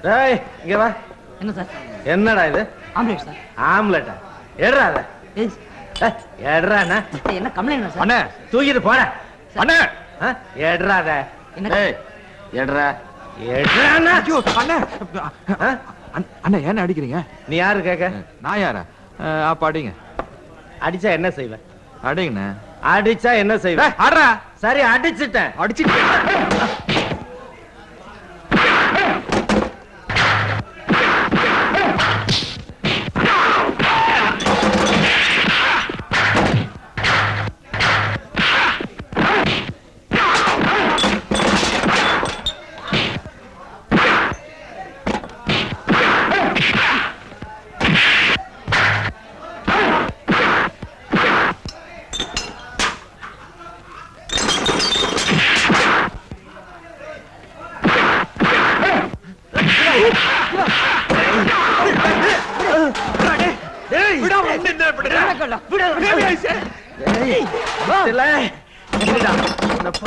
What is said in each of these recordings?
டேய் இங்க வா. என்ன சார்? என்னடா இது? Omelette sir. ஆம்லெட்டா? எடுறா அத. எடுறாண்ணா. என்ன கம்ப்ளைண்ட் சார்? அண்ணே தூக்கிட்டு போற. அண்ணே எடுறா அத. ஏய் எடுறா. எடுறாண்ணா. ஐயோ அண்ணே. அண்ணே என்ன அடிக்கிறீங்க? நீ யாரு கேக்க? நான் யாரா? அப்ப அடிங்க. அடிச்சா என்ன செய்வ? அடிங்கண்ணே. அடிச்சா என்ன செய்வ? ஆடுறா. சரி அடிச்சிட்டேன்.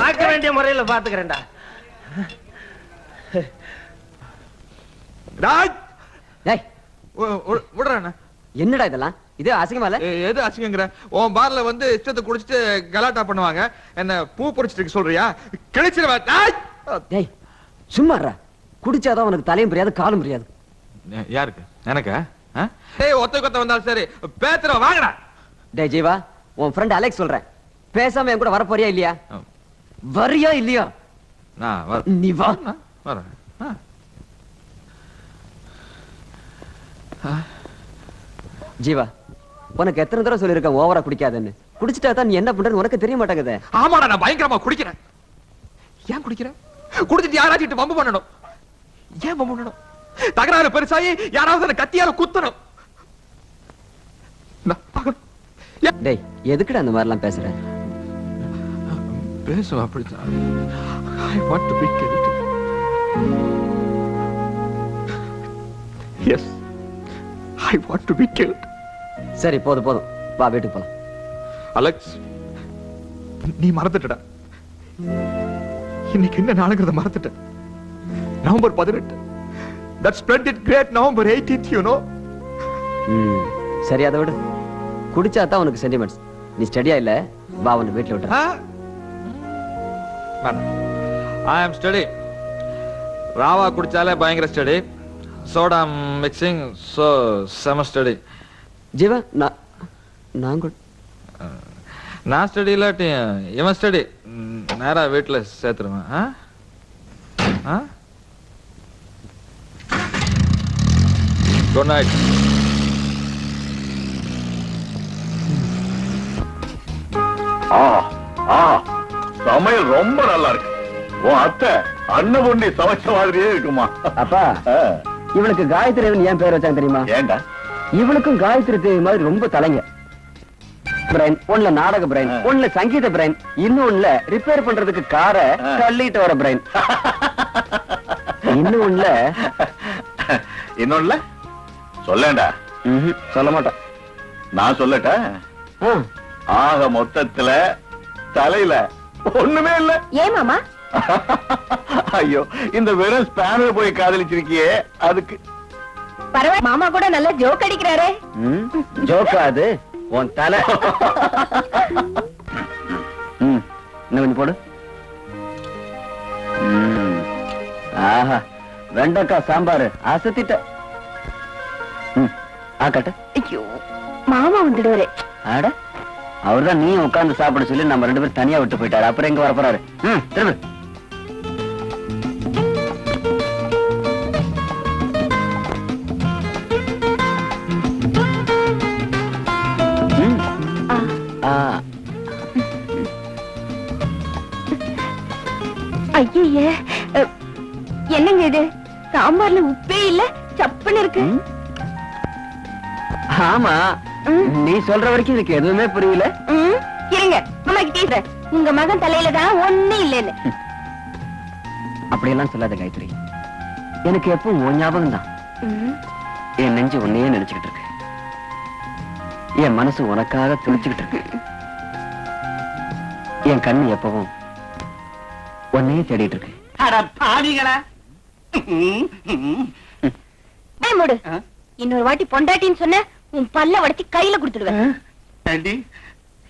பார்க்க வேண்டிய முறையில பாத்துக்கிறேன்டா. என்னடா இதெல்லாம்? இது அசிங்கமா இல்ல? எது அசிங்கங்கற? உன் பார்ல வந்து இஷ்டத்தை குடிச்சிட்டு கலாட்டா பண்ணுவாங்க. என்ன பூ பொறிச்சிட்டு சொல்றியா? கிழிச்சிரவா. டேய் சும்மா இருடா. குடிச்சாதான் உனக்கு தலையும் புரியாது காலும் புரியாது. யாருக்கு? எனக்கா? டேய் ஒத்த கொத்த வந்தாலும் சரி பேத்துற வாங்கடா. டேய் ஜீவா, உன் ஃப்ரெண்ட் அலெக்ஸ் சொல்றேன். பேசாம என் கூட வர போறியா இல்லையா? வரியா இல்லையா? நான் வர. நீ வா. வரேன். ஜீவா, உனக்கு எத்தனை தடவை சொல்லிருக்கேன் ஓவரா குடிக்காதன்னு. குடிச்சிட்டா தான் நீ என்ன பண்றன்னு உனக்கு தெரிய மாட்டேங்குது. ஆமாடா நான் பயங்கரமா குடிக்கிறேன். ஏன் குடிக்கிறேன்? குடிச்சிட்டு யாராச்சும் வம்பு பண்ணணும். ஏன் வம்பு பண்ணணும்? தகராறு பெருசாயி யாராவது கத்தியால குத்தணும். டேய் எதுக்குடா அந்த மாதிரி எல்லாம் பேசுற? பேசுவ அப்படிதான். I want to be killed. Yes, I want to be killed. சரி போதும் போதும், வா வீட்டுக்கு போலாம். அலெக்ஸ், நீ மறந்துட்டடா. இன்னைக்கு என்ன நாளுங்கிறத மறந்துட்ட. November 18. That splendid great November 18th, you know. சரி அதை விடு. குடிச்சா தான் உனக்கு சென்டிமெண்ட்ஸ். நீ ஸ்டடியா இல்ல, வா வந்து வீட்டுல விட்டு. I am steady. ராவா குடிச்சாலே பயங்கர ஸ்டடி. சோடா மிக்சிங் சோ செம ஸ்டடி. ஜீவா நான் ஸ்டடி இல்லாட்டி இவன் ஸ்டடி. நேரா வீட்டுல சேர்த்துருவேன். Good night. சமையல் ரொம்ப நல்லா இருக்கு. உன் அத்தை அன்னபொண்ணி சமைச்ச மாதிரியே இருக்குமா? அப்பா, இவளுக்கு காயத்ரி ஏன் பேர் வச்சாங்க தெரியுமா? ஏண்டா? இவளுக்கும் காயத்ரி தேவி மாதிரி ரொம்ப தலைங்க. பிரைன் ஒண்ணுல நாடக பிரைன், ஒண்ணுல சங்கீத பிரைன், இன்னொன்னுல ரிப்பேர் பண்றதுக்கு கார தள்ளிட்டு வர பிரைன், இன்னொன்னுல சொல்லேண்டா. சொல்ல மாட்டேன். நான் சொல்லட்டா? ஆக மொத்தத்துல தலையில ஒண்ணுமே இல்ல. ஏன் மாமா? ஐயோ, இந்த வெறும் ஸ்பேனர் போய் காதலிச்சிருக்கியே அதுக்கு. பரவாயில்ல, மாமா கூட நல்லா ஜோக் அடிக்கிறாரே. ஜோக்கா அது? உன் தலை. இன்னும் கொஞ்சம் போடு. ஆஹா, வெண்டைக்காய் சாம்பாரு அசத்திட்ட. ஆக்கட்ட. ஐயோ, மாமா வந்துடுவாரு. ஆட, அவர்தான் நீ உட்கார்ந்து சாப்பிட சொல்லி நம்ம 2 பேரும் தனியா விட்டு போயிட்டாரு. அப்புறம் எங்க வர போறாரு? திரும்ப. ஐயே, என்னங்க இது? சாம்பார்ல உப்பே இல்ல, சப்புன்னு இருக்கு. ஆமா, நீ சொல்ற வரைக்கும் எனக்கு எதுவுமே புரியல. இருங்க, அம்மா கிட்ட உங்க மகன் தலையில தான் ஒண்ணு இல்லன்னு. அப்படியெல்லாம் சொல்லாத காயத்ரி. எனக்கு எப்பவும் உன் ஞாபகம் தான். என் நெஞ்சு உன்னையே நினைச்சுக்கிட்டு இருக்கு. என் மனசு உனக்காக துடிச்சுக்கிட்டு இருக்கு. என் கண்ணு எப்பவும் உன்னையே தேடிட்டு இருக்கு. மூடு. இன்னொரு வாட்டி பொண்டாட்டின்னு சொன்ன உன் பல்ல உடைச்சு கையில கொடுத்துடுவேன்.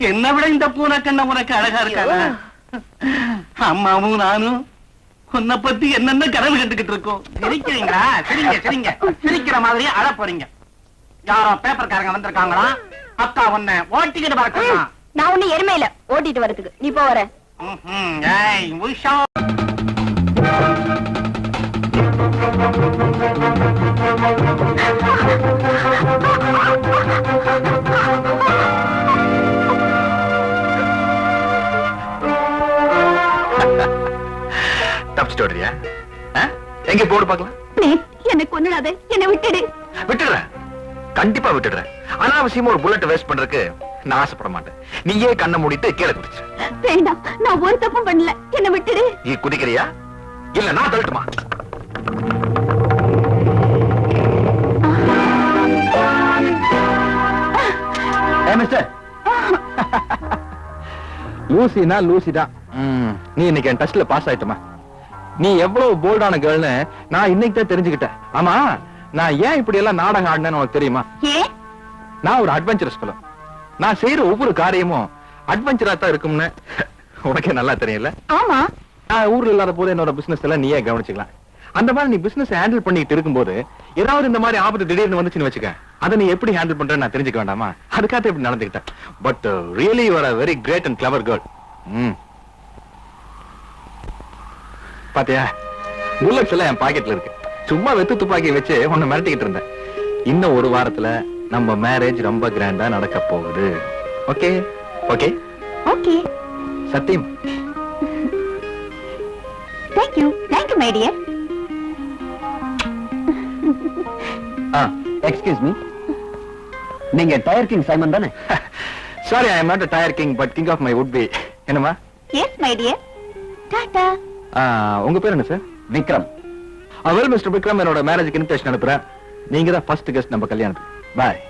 என்ன விட இந்த பூனை கண்ண உனக்கு அழகா இருக்காங்க. அம்மாவும் நானும் உன்னை பத்தி என்னென்ன கனவு கண்டுகிட்டு இருக்கோம். சிரிக்கிறீங்களா? சரிங்க சரிங்க, சிரிக்கிற மாதிரியே அழ போறீங்க. யாரோ பேப்பர்காரங்க வந்திருக்காங்களா? அக்கா உன்னை ஓட்டிக்கிட்டு வரக்கலாம். நான் ஒண்ணு எருமையில ஓட்டிட்டு வரதுக்கு நீ போ. வர ஏய் உஷா. தப்பிச்சுட்டு வர்றியா? எங்க போடு பாக்கலாம். எனக்கு ஒண்ணுடாத, என்ன விட்டுடு. விட்டுடுறேன், கண்டிப்பா விட்டுடுறேன். அனாவசியமா ஒரு புல்லட் வேஸ்ட் பண்றதுக்கு நான் ஆசைப்பட மாட்டேன். நீயே கண்ணை மூடிட்டு கீழே குதிச்சு. வேண்டாம், நான் ஒரு தப்பும் பண்ணல, என்ன விட்டுடு. நீ குதிக்கிறியா இல்ல நான் தள்ளட்டுமா? லூசினா லூசிதான். நீ இன்னைக்கு என் டெஸ்ட்ல பாஸ் ஆயிட்டமா? நீ எவ்வளவு போல்டான கேர்ள்னு நான் இன்னைக்கு தான் தெரிஞ்சுக்கிட்டேன். ஆமா, நான் ஏன் இப்படி எல்லாம் நாடகம் ஆடினேன்னு உனக்கு தெரியுமா? நான் ஒரு அட்வென்ச்சரஸ் ஃபெலோ. நான் செய்யற ஒவ்வொரு காரியமும் அட்வென்ச்சரா தான் இருக்கும்னு உனக்கே நல்லா தெரியல. ஆமா, நான் ஊர்ல இல்லாத போது என்னோட பிசினஸ் எல்லாம் நீயே கவனிச்சுக்கலாம். அந்த மாதிரி நீ பிசினஸ் ஹேண்டில் பண்ணிட்டு இருக்கும்போது ஏதாவது இந்த மாதிரி ஆபத்து திடீர்னு வந்துச்சுன்னு வச்சுக்க, அதை நீ எப்படி ஹேண்டில் பண்றேன்னு நான் தெரிஞ்சுக்க வேண்டாமா? அதுக்காக இப்படி நடந்துக்கிட்டேன். But really you are a very great and clever girl. பாத்தியா, புல்லட்ஸ் எல்லாம் என் பாக்கெட்ல இருக்கு. சும்மா வெத்து துப்பாக்கி வச்சு உன்னை மிரட்டிக்கிட்டு இருந்தேன். இன்னும் ஒரு வாரத்துல நம்ம மேரேஜ் ரொம்ப கிராண்டா நடக்க போகுது. ஓகே ஓகே ஓகே, சத்தியம். thank you my dear. Excuse me, நீங்க டயர் கிங் சைமன் தானே? Sorry, I am not a tire king but king of my would be. என்னமா? yes my dear. டாடா. உங்க பேர் என்ன sir? Vikram. Well mister Vikram, என்னோட மேரேஜுக்கு invitation அனுப்புறேன். நீங்க தான் ஃபர்ஸ்ட் கெஸ்ட் நம்ம கல்யாணத்துக்கு. பாய்.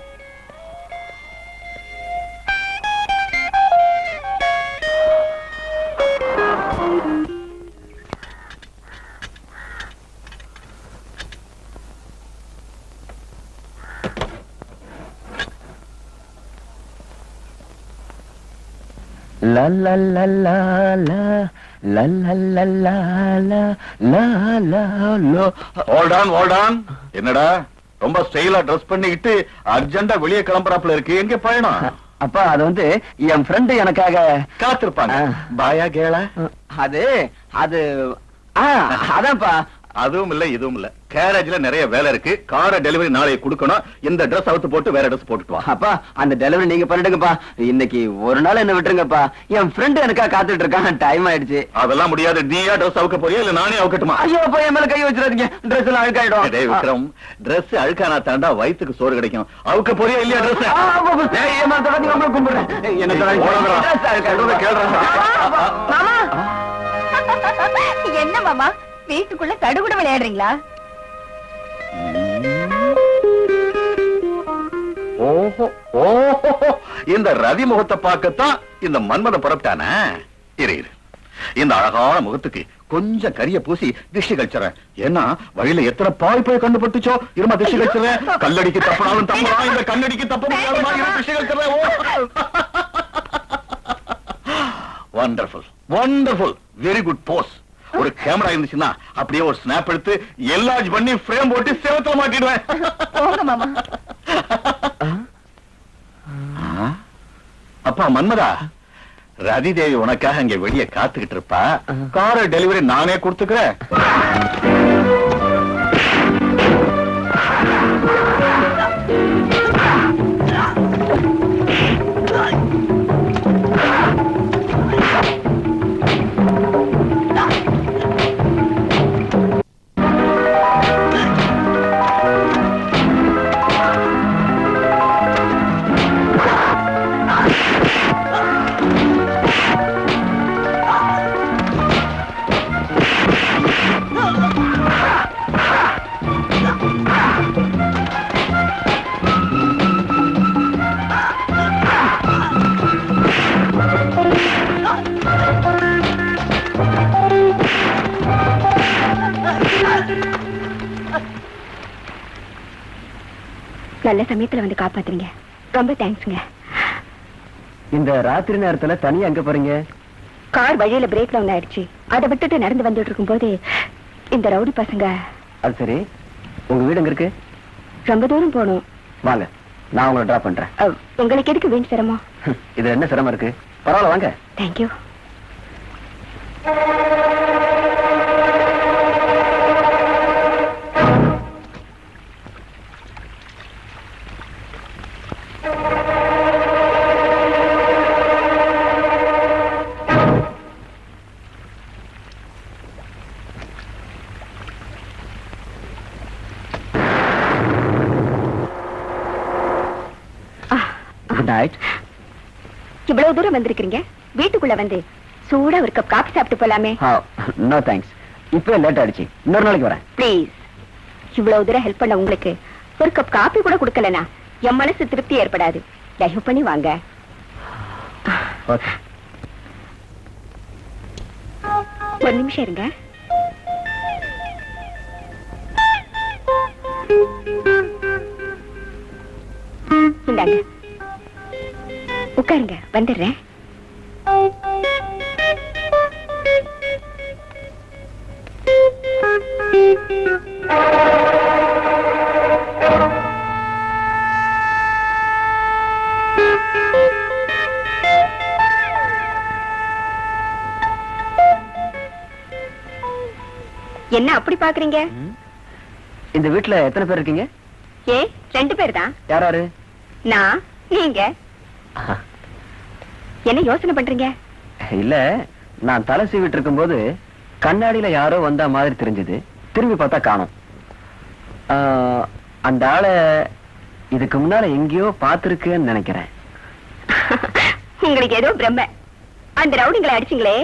La la la la la la la la la la la la la. hold on. என்னடா ரொம்ப ஸ்டைலா ட்ரெஸ் பண்ணிக்கிட்டு அர்ஜென்ட்டா வெளியே கிளம்புறாப்புல இருக்கு. எங்க பயணம்? அப்பா, அது வந்து என் ஃப்ரெண்டு எனக்காக காத்திருப்பாங்க. பாயா கேளா? அது அது அதான்ப்பா. அதுவும் இல்ல இதுவும் இல்ல. கேரேஜ்ல நிறைய வேலை இருக்கு. காரை டெலிவரி நாளைக்கு கொடுக்கணும். இந்த ட்ரெஸ் அவுத்து போட்டு வேற ட்ரெஸ் போட்டுட்டு வா. அப்பா, அந்த டெலிவரி நீங்க பண்ணிடுங்கப்பா. இன்னைக்கு ஒரு நாள் என்ன விட்டுருங்கப்பா. என் ஃப்ரெண்டு எனக்கா காத்துட்டு இருக்கான். டைம் ஆயிடுச்சு. அதெல்லாம் முடியாது. நீயா ட்ரெஸ் அவுக்க போறியா இல்ல நானே அவுக்கட்டுமா? ஐயோ, போய் என் மேல கை வச்சிடாதீங்க. ட்ரெஸ் எல்லாம் அழுக்காயிடும். டேய் விக்ரம், ட்ரெஸ் அழுக்கானா தாண்டா வயித்துக்கு சோறு கிடைக்கும். அவுக்க போறியா இல்லையா ட்ரெஸ்? என்ன மாமா, வீட்டுக்குள்ள சடுகுடு விளையாடுறீங்களா? ஓஹோ ஓஹோ, இந்த ரவி முகத்தை பார்க்கத்தான் இந்த மன்மத புறப்பட்டானே. இரு, இந்த அழகான முகத்துக்கு கொஞ்சம் கரிய பூசி திஷ்டி கழிச்சுறேன். ஏன்னா வழியில எத்தனை பாய் போய் கண்டுபட்டுச்சோ. இருமா திஷ்டி கழிச்சுறேன். கல்லடிக்கு தப்பனாலும் தப்பா, இந்த கண்ணடிக்கு தப்ப முடியாத திஷ்டி கழிச்சுறேன். Wonderful wonderful, very good pose. ஒரு கேமரா இருந்துச்சுன்னா அப்படியே ஒரு ஸ்னாப் எடுத்து எல்லாஜ் பண்ணி ஃப்ரேம் போட்டு சேவத்துல மாட்டிடுவேன். அப்பா மன்மதா, ரதி தேவி உனக்காக இங்க வெளியே காத்துக்கிட்டு இருப்பா. கார டெலிவரி நானே கொடுத்துக்கிறேன். நல்ல சமயத்துல வந்து காப்பாத்துறீங்க. ரொம்ப தேங்க்ஸ்ங்க. இந்த ராத்திரி நேரத்துல தனியா எங்க போறீங்க? கார் வழியில பிரேக் டவுன் ஆயிடுச்சு. அதை விட்டுட்டு நடந்து வந்துட்டு இருக்கும் போது இந்த ரவுடி பசங்க. அது சரி, உங்க வீடு எங்க இருக்கு? ரொம்ப தூரம் போகணும். வாங்க, நான் உங்களை டிராப் பண்றேன். உங்களுக்கு எதுக்கு வீண் சிரமம்? இது என்ன சிரமம் இருக்கு? பரவாயில்ல, வாங்க. தேங்க்யூ. Good night. இவ்வளவு தூரம் வந்திருக்கீங்க, வீட்டுக்குள்ள வந்து சூடா ஒரு கப் காபி சாப்பிட்டு போலாமே. நோ தேங்க்ஸ், இப்போ லேட் ஆயிடுச்சு. இன்னொரு நாளைக்கு வரேன். ப்ளீஸ். இவ்வளவு தூரம் ஹெல்ப் பண்ண உங்களுக்கு ஒரு கப் காபி கூட கொடுக்கலனா என் மனசு திருப்தி ஏற்படாது. தயவு பண்ணி வாங்க. ஒரு நிமிஷம் இருங்க. இந்தாங்க, உட்காருங்க, வந்துடுறேன். என்ன அப்படி பாக்குறீங்க? இந்த வீட்டுல எத்தனை பேர் இருக்கீங்க? 2 பேர் தான். யாராரு? நான், நீங்க. என்ன யோசனை பண்றீங்க? இல்ல, நான் தலை சீவிட்டு இருக்கும் போது கண்ணாடியில யாரோ வந்த மாதிரி தெரிஞ்சது. திரும்பி பார்த்தா காணோம். அந்த ஆளை இதுக்கு முன்னால எங்கேயோ பாத்துருக்குன்னு நினைக்கிறேன். உங்களுக்கு ஏதோ பிரம்ம. அந்த ரவுடிங்களை அடிச்சிங்களே,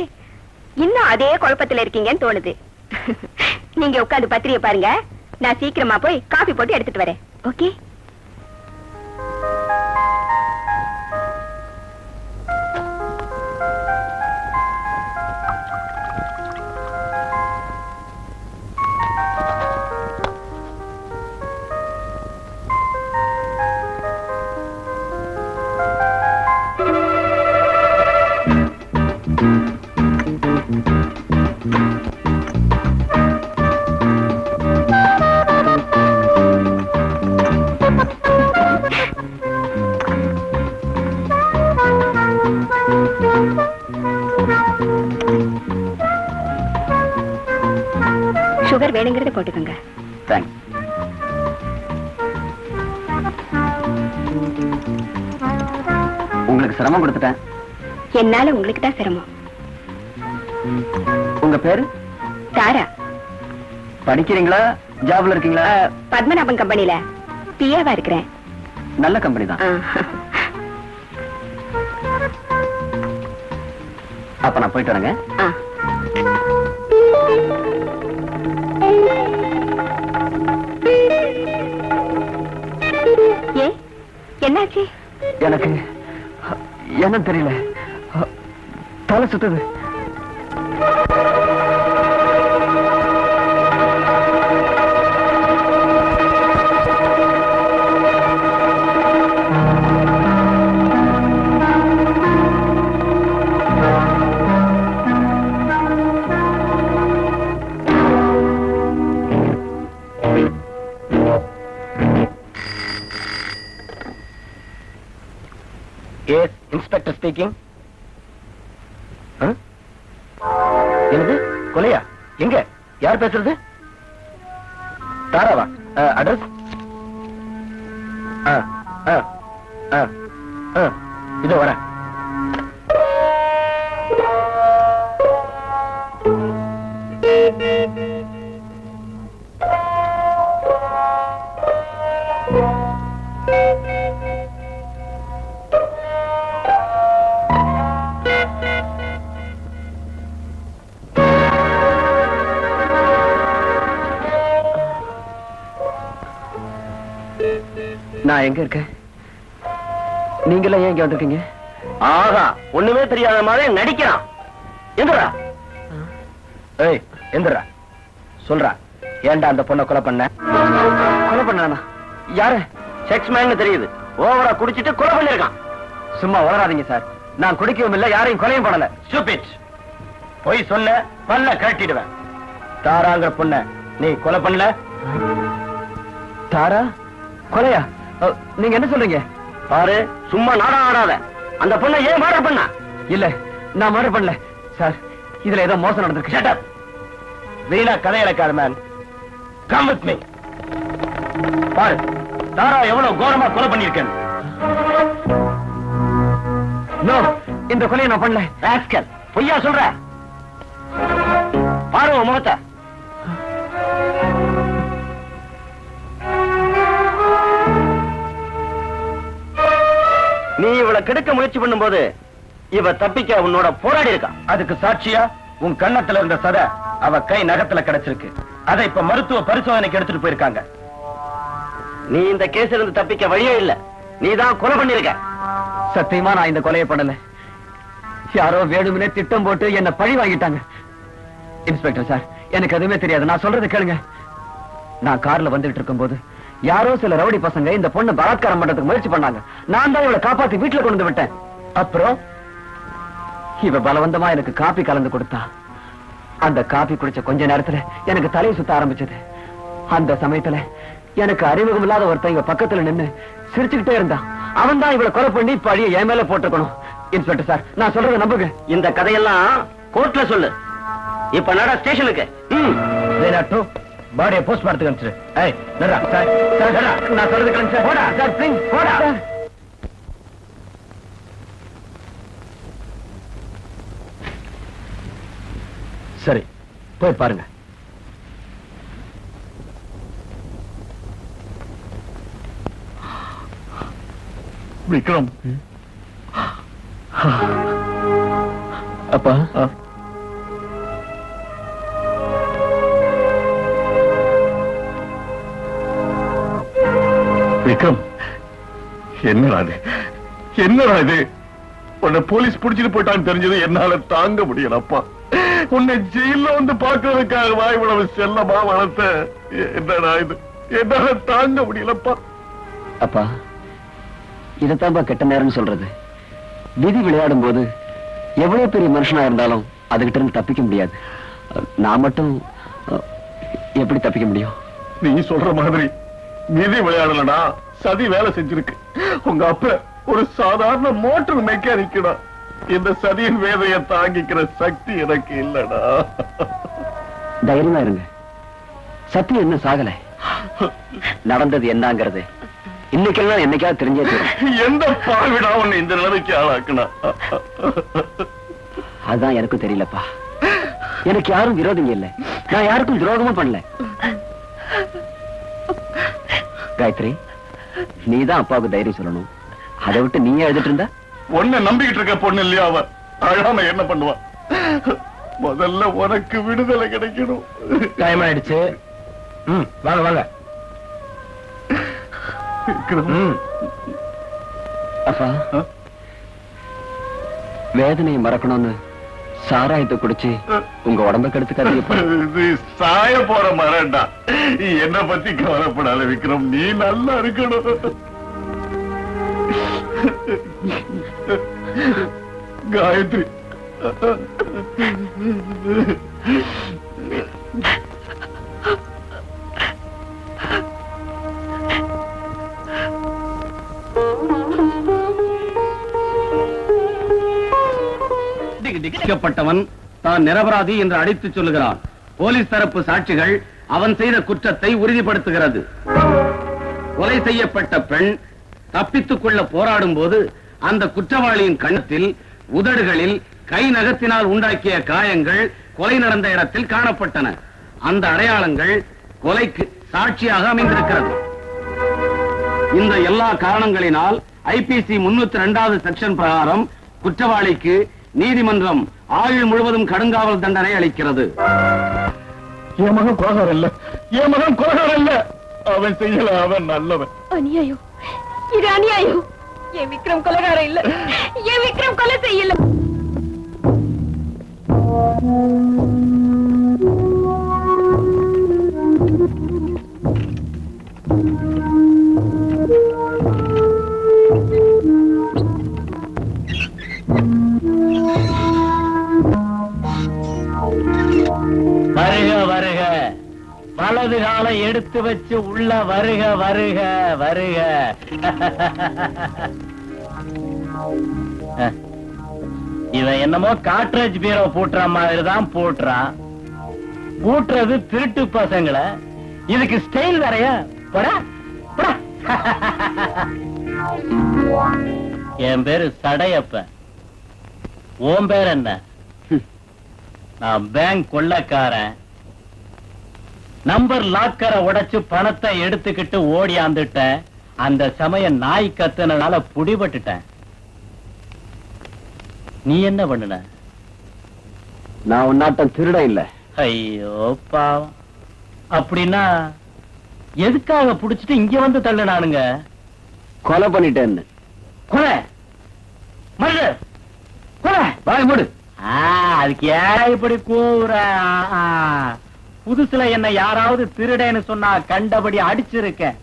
இன்னும் அதே குழப்பத்துல இருக்கீங்கன்னு தோணுது. நீங்க உட்காந்து பத்திரிகை பாருங்க, நான் சீக்கிரமா போய் காபி போட்டு எடுத்துட்டு வரேன். ஓகே? சுகர் வேணுங்கிறத போட்டுக்கோங்க. தேங்க்ஸ். உங்களுக்கு சிரமம் கொடுத்துட்டேன். என்னால உங்களுக்கு தான் சிரமம். உங்க பேரு? தாரா. படிக்கிறீங்களா, ஜாப்ல இருக்கீங்களா? பத்மநாபன் கம்பெனில பிஏவா இருக்கிறேன். நல்ல கம்பெனி தான். அப்ப நான் போயிட்டு வரேங்க. என்னாச்சு? எனக்கு என்ன தெரியல, தலை சுத்துது. Yes, inspector speaking. என்னது, கொலையா? எங்க? யார் பேசுறது? தாராவா? அட்ரஸ்? இதோ வரேன். நான் எங்க இருக்கேன்? நீங்களாம் ஏன் இங்க வந்திருக்கீங்க? ஆஹா, ஒண்ணுமே தெரியாத மாதிரி நடிக்கிறான். எந்திரா. ஏய், எந்திரா. சொல்றா, ஏன்டா அந்த பொண்ணை கொலை பண்ண? கொலை பண்ணானா? யாரு? செக்ஸ் மேன் தெரியுது. ஓவரா குடிச்சிட்டு கொலை பண்ணிருக்கான். சும்மா வளராதீங்க சார். நான் குடிக்கவும் இல்ல, யாரையும் கொலையும் பண்ணல. ஸ்டூபிட். போய் சொன்ன பல்ல கட்டிடுவேன். தாராங்கிற பொண்ண நீ கொலை பண்ணல? தாரா கொலையா? நீங்க என்ன சொல்றீங்க? பாரு, சும்மா நாடகம் ஆடாத. அந்த பொண்ணை ஏன் மர்டர் பண்ண? இல்ல, நான் மர்டர் பண்ணல சார். இதுல ஏதோ மோசம் நடந்திருக்கு. Shut up. வீணா கதை இழக்காத மேன். Come with me. பாரு, தாரா எவ்வளவு கோரமா கொலை பண்ணிருக்கேன். நோ, இந்த கொலையை நான் பண்ணல. ராஸ்கல், பொய்யா சொல்ற? பாரு உன் முகத்தை. நீ இவளை கெடுக்க முயற்சி பண்ணும்போது இவ தப்பிக்க உன்னோட போராடி இருக்கா. அதுக்கு சாட்சியா உன் கண்ணத்துல இருந்த சதை அவ கை நகத்துல கிடைச்சிருக்கு. அதை இப்ப மருத்துவ பரிசோதனைக்கு எடுத்துட்டு போயிருக்காங்க. நீ இந்த கேஸ்ல இருந்து தப்பிக்க வழியே இல்ல. நீதான் கொலை பண்ணிருக்க. சத்தியமா நான் இந்த கொலையை பண்ணல. யாரோ வேணும்னே திட்டம் போட்டு என்ன பழி வாங்கிட்டாங்க. இன்ஸ்பெக்டர் சார், எனக்கு எதுவுமே தெரியாது. நான் சொல்றது கேளுங்க. நான் கார்ல வந்துட்டு இருக்கும் போது யாரோ சில ரவுடி பசங்க இந்த பொண்ணு பலாத்காரம் பண்றதுக்கு முயற்சி பண்ணாங்க. நான் தான் இவளை காப்பாத்தி வீட்டுல கொண்டு விட்டேன். அப்புறம் இவ பலவந்தமா எனக்கு காபி கலந்து கொடுத்தா. அந்த காபி குடிச்ச கொஞ்ச நேரத்துல எனக்கு தலையை சுத்த ஆரம்பிச்சது. அந்த சமயத்துல எனக்கு அறிமுகம் இல்லாத ஒருத்தன் இவ பக்கத்துல நின்னு சிரிச்சுக்கிட்டே இருந்தான். அவன் தான் இவளை கொலை பண்ணி பழிய என் மேல போட்டுக்கணும். இன்ஸ்பெக்டர் சார், நான் சொல்றதை நம்புங்க. இந்த கதையெல்லாம் கோர்ட்ல சொல்லு. இப்ப நட ஸ்டேஷனுக்கு. பாடியை போஸ்ட்மார்ட்டத்துக்கு அனுப்பிச்சிரு. ஏய், நடடா. Sir, sir, நடடா. நான் சொல்றது கேளுங்க சார். போடா சார், ப்ளீஸ் போடா. சரி, போய் பாருங்க. விக்ரம், அப்பா, விக்ரம், என்னடா இது? என்னடா இது? உன்னை போலீஸ் புடிச்சிட்டு போயிட்டான்னு தெரிஞ்சது என்னால தாங்க முடியலப்பா. உன்னை ஜெயில வந்து பார்க்கறதுக்காகவா இவ்வளவு செல்லமா வளர்த்த? என்னடா இது? என்னால தாங்க முடியலப்பா. அப்பா, இதத்தான்பா கெட்ட நேரம்னு சொல்றது. விதி விளையாடும் போது எவ்வளவு பெரிய மனுஷனா இருந்தாலும் அதுகிட்ட இருந்து தப்பிக்க முடியாது. நான் மட்டும் எப்படி தப்பிக்க முடியும்? நீ சொல்ற மாதிரி விதி விளையாடலடா, சதி வேலை செஞ்சிருக்கு. உங்க அப்ப ஒரு சாதாரண மோட்டர் மெக்கானிக்கடா. இந்த சதியின் வேதையை தாங்கிக்கிற சக்தி எனக்கு இல்லடா. தைரியமா இருங்க. சத்தியம் என்ன சாகல. நடந்தது என்னங்கிறது இன்னைக்கெல்லாம் என்னைக்காவது தெரிஞ்சே தீரும். எந்த பாவிடா உன்னை இந்த நிலைமைக்கு ஆளாக்குனா? அதுதான் எனக்கும் தெரியலப்பா. எனக்கு யாரும் விரோதிங்க இல்ல. நான் யாருக்கும் துரோகமும் பண்ணல. காயத்ரி, நீதான் அப்பாவுக்கு தைரியம் சொல்லணும். அதை விட்டு நீயே எழுதிட்டு இருந்தா? உன்னை நம்பிக்கிட்டு இருக்க பொண்ணு இல்லையா அவ? அழாம என்ன பண்ணுவா? முதல்ல உனக்கு விடுதலை கிடைக்கணும். டைம் ஆயிடுச்சு. வாங்க வாங்க. அப்பா, வேதனையை மறக்கணும்னு சாராயத்தை குடிச்சு உங்க உடம்ப கெடுத்துக்காதீங்கப்பா. இது சாய போற மரண்டா. என்ன பத்தி கவலைப்படாத விக்ரம், நீ நல்லா இருக்கணும். காயத்ரி, பாதிக்கப்பட்டவன் தான் நிரபராதி என்று அடித்துச் சொல்லுகிறான். போலீஸ் தரப்பு சாட்சிகள் அவன் செய்த குற்றத்தை உறுதிப்படுத்துகிறது. கொலை செய்யப்பட்ட பெண் தப்பித்துக் கொள்ள போராடும் போது அந்த குற்றவாளியின் கன்னத்தில், உதடுகளில் கை நகத்தினால் உண்டாக்கிய காயங்கள் கொலை நடந்த இடத்தில் காணப்பட்டன. அந்த அடையாளங்கள் கொலைக்கு சாட்சியாக அமைந்திருக்கிறது. இந்த எல்லா காரணங்களினால் ஐபிசி 302வது செக்ஷன் பிரகாரம் குற்றவாளிக்கு நீதிமன்றம் ஆயுள் முழுவதும் கடுங்காவல் தண்டனை அளிக்கிறது. என் மகன் கொலகாரன் இல்ல, என் மகன் கொலகாரன் இல்ல. அவன் செய்யல, அவன் நல்லவன். அநியாயம், இது அநியாயம். என் விக்ரம் கொலைகாரம் இல்ல, என் விக்ரம் கொலை செய்யல. வருக வருக, வலது காலை எடுத்து வச்சு உள்ள வருக வருக வருக. இவன் என்னமோ காட்ரேஜ் பீரோ பூட்டுற மாதிரி தான் பூட்டுறான். பூட்டுறது திருட்டு பசங்களை, இதுக்கு ஸ்டைல் வேறையா? போடா போடா. என் பேரு சடையப்ப. உன் பேர் என்ன? நான் பேங்க் கொள்ளக்காரன். நம்பர் லாக்கரை உடைச்சு பணத்தை எடுத்துக்கிட்டு ஓடியாந்துட்டேன். அந்த சமயம் நாய் கத்துனால புடிபட்டுட்டேன். நீ என்ன பண்ணுன? நான் உன்னாட்டம் திருட இல்ல. ஐயோ பாவம். அப்படின்னா எதுக்காக புடிச்சிட்டு இங்க வந்து தள்ளுனானுங்க? கொலை பண்ணிட்டேன்னு. கொலை? மர்டர்? கொலை? வாய் மூடு. அதுக்கு ஏன் இப்படி கூற? புதுசுல என்ன யாராவது திருடேன்னு சொன்னா கண்டபடி அடிச்சிருக்கேன்.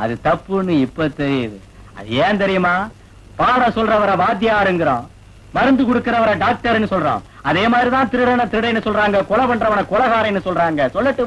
அது தப்புன்னு இப்ப தெரியுது. அது ஏன் தெரியுமா? பாட சொல்றவரை வாத்தியாருங்கிறோம், மருந்து கொடுக்கிறவரை டாக்டர்னு சொல்றோம். அதே மாதிரிதான் திருடனை திருடன்னு சொல்றாங்க, கொலை பண்றவனை கொலைகாரன்னு சொல்றாங்க. சொல்லட்டு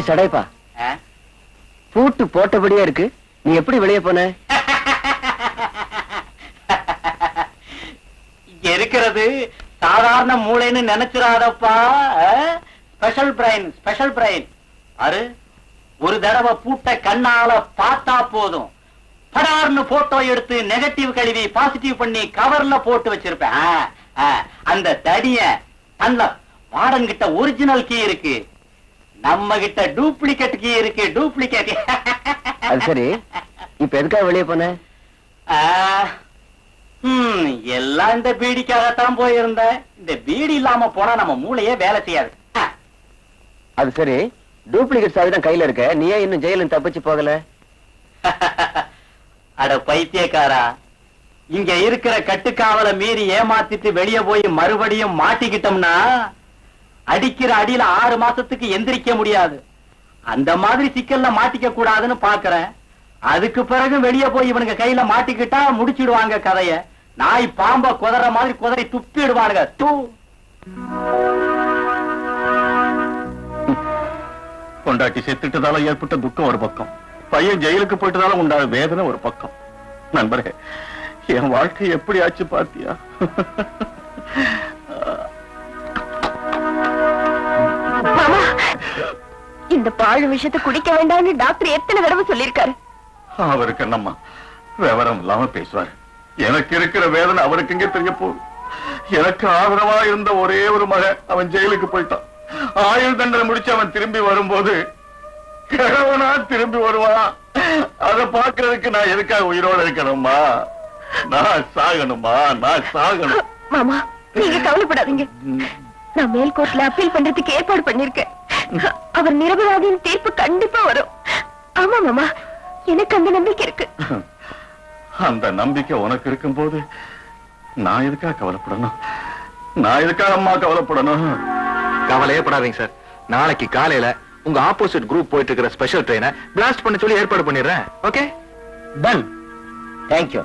சடைப்பா, பூட்டு போட்டபடியா இருக்கு. நீ எப்படி வெளியே போன? இங்க இருக்கிறது சாதாரண மூளைன்னு நினைச்சிடாதப்பா. Special brain, special brain. அரு ஒரு தடவை பூட்ட கண்ணால பார்த்தா போதும், படார்னு போட்டோ எடுத்து நெகட்டிவ் கழுவி பாசிட்டிவ் பண்ணி கவர்ல போட்டு வச்சிருப்பேன். அந்த தடிய அந்த வார்டன் கிட்ட ஒரிஜினல் கீ இருக்கு, நம்ம கிட்ட டூப்ளிகேட் கீ இருக்கு. டூப்ளிகேட். அது சரி, இப்ப எதுக்காக வெளியே போன? எல்லாம் இந்த பீடிக்காகத்தான் போயிருந்த. இந்த பீடி இல்லாம போனா நம்ம மூளையே வேலை செய்யாது. அது சரி, டூப்ளிகேட் சாவி தான் கையில இருக்க, நீ ஏன் இன்னும் ஜெயில தப்பிச்சு போகல? அட பைத்தியக்காரா, இங்க இருக்கிற கட்டுக்காவலை மீறி ஏமாத்திட்டு வெளியே போய் மறுபடியும் மாட்டிக்கிட்டோம்னா அடிக்கிற அடியில 6 மாசத்துக்கு எந்திரிக்க முடியாது. அந்த மாதிரி சிக்கல்ல மாட்டிக்க கூடாதுன்னு பாக்குறேன். அதுக்கு பிறகு வெளியே போய் இவனுங்க கையில மாட்டிக்கிட்டா முடிச்சிடுவாங்க கதைய. நாய் பாம்ப குதற மாதிரி குதறி துப்பிடுவானுங்க. கொண்டாட்டி செத்துட்டதால ஏற்பட்ட துக்கம் ஒரு பக்கம், பையன் ஜெயிலுக்கு போயிட்டதால உண்டான வேதனை ஒரு பக்கம். நண்பரே, என் வாழ்க்கை எப்படி ஆச்சு பாத்தியா? இந்த பாழ் விஷயத்தை குடிக்க வேண்டாம்னு டாக்டர் எத்தனை தடவை சொல்லிருக்காரு. அவருக்கு என்னம்மா விவரம் இல்லாம பேசுவாரு. எனக்கு இருக்கிற வேதனை அவருக்கு எங்க தெரிய போகுது. எனக்கு ஆதரவா இருந்த ஒரே ஒரு மகன் அவன் ஜெயிலுக்கு போயிட்டான். ஆயுள் தண்டனை முடிச்சு அவன் திரும்பி வரும்போது கிழவனா திரும்பி வருவான். அதை பாக்குறதுக்கு நான் எதுக்காக உயிரோட இருக்கணுமா? நான் சாகணுமா? நான் சாகணும். மாமா, நீங்க கவலைப்படாதீங்க. நான் மேல் கோர்ட்ல அப்பீல் பண்றதுக்கு ஏற்பாடு பண்ணிருக்கேன். அவர் நிரபராதியின் தீர்ப்பு கண்டிப்பா வரும். ஆமா மாமா, எனக்கு அந்த நம்பிக்கை இருக்கு. அந்த நம்பிக்கை உனக்கு இருக்கும் போது நான் எதுக்காக கவலைப்படணும்? நான் எதுக்காக அம்மா கவலைப்படணும்? கவலையே படாதீங்க சார். நாளைக்கு காலையில உங்க ஆப்போசிட் குரூப் போயிட்டு இருக்கிற ஸ்பெஷல் ட்ரெயினை பிளாஸ்ட் பண்ண சொல்லி ஏற்பாடு பண்ணிடுறேன். Okay, done. தேங்க்யூ.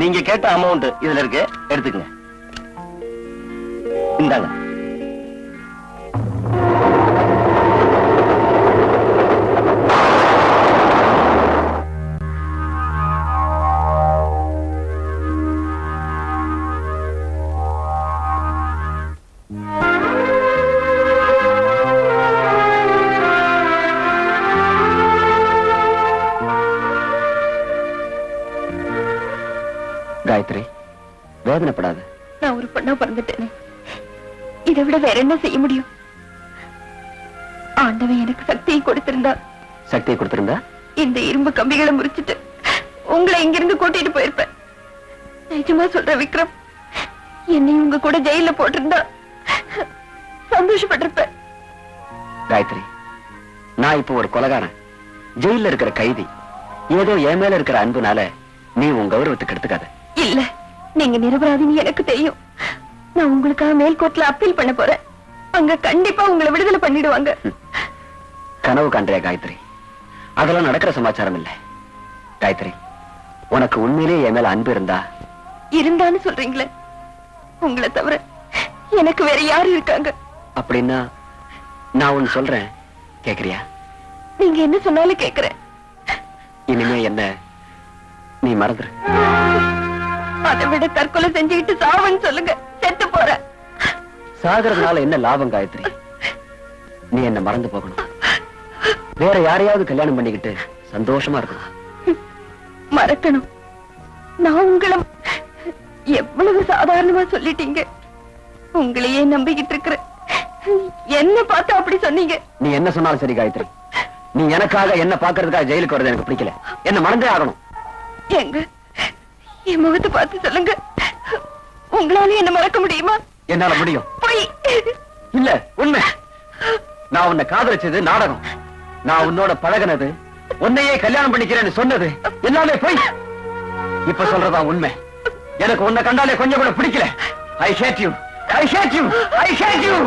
நீங்க கேட்ட அமௌண்ட் இதுல இருக்கு, எடுத்துக்கங்க. இந்தாங்க. காயத்ரி, வேதனைப்படாது. நான் ஒரு பொண்ணா பிறந்துட்டேனே, இதை விட வேற என்ன செய்ய முடியும்? ஆண்டவன் எனக்கு சக்தியை கொடுத்திருந்தா இந்த இரும்பு கம்பிகளை முறிச்சிட்டு உங்களை இங்கிருந்து கூட்டிட்டு போயிருப்பேன். நிஜமா சொல்ற விக்ரம், என்னை உங்க கூட ஜெயில போட்டிருந்தா சந்தோஷப்பட்டிருப்பேன். காயத்ரி, நான் இப்போ ஒரு கொலைகாரன், ஜெயில இருக்கிற கைதி. ஏதோ என் மேல இருக்கிற அன்புனால நீ உன் கௌரவத்துக்கு எடுத்துக்காத. இல்ல, நீங்க நிரபராதின்னு எனக்கு தெரியும். நான் உங்களுக்காக மேல்கோர்ட்ல அப்பீல் பண்ண போறேன். அங்க கண்டிப்பா உங்களை விடுதலை பண்ணிடுவாங்க. கனவு காண்றியா காயத்ரி? அதெல்லாம் நடக்கிற சமாச்சாரம் இல்ல. காயத்ரி, உனக்கு உண்மையிலேயே என் மேல அன்பு இருந்தான்னு சொல்றீங்களே, உங்களை தவிர எனக்கு வேற யாரு இருக்காங்க? அப்படின்னா நான் ஒன்னு சொல்றேன், கேக்குறியா? நீங்க என்ன சொன்னாலும் கேக்குறேன். இனிமே என்ன நீ மறந்துரு. அதை விட தற்கொலை செஞ்சுக்கிட்டு சாவன்னு சொல்லுங்க, செத்து போற. சாகிறதுனால என்ன லாபம் காயத்ரி? நீ என்ன மறந்து போகணும், வேற யாரையாவது கல்யாணம் பண்ணிக்கிட்டு சந்தோஷமா இருக்கணும். மறக்கணும்? நான் உங்களை எவ்வளவு சாதாரணமா சொல்லிட்டீங்க. உங்களையே நம்பிக்கிட்டு இருக்கிற என்ன பார்த்து அப்படி சொன்னீங்க? நீ என்ன சொன்னாலும் சரி காயத்ரி, நீ எனக்காக என்ன பாக்குறதுக்காக ஜெயிலுக்கு வரது எனக்கு பிடிக்கல. என்ன மறந்தே ஆகணும். எங்க என் முகத்தை பார்த்து சொல்லுங்க, உங்களால என்ன மறக்க முடியுமா? என்னால முடியும். போய் இல்ல, உண்மை. நான் உன்னை காதலிச்சது நாடகம். நான் உன்னோட பழகினது, உன்னையே கல்யாணம் பண்ணிக்கிறேன்னு சொன்னது எல்லாமே போய். இப்ப சொல்றதா உண்மை. எனக்கு உன்னை கண்டாலே கொஞ்சம் கூட பிடிக்கல. I hate you. I hate you. I hate you.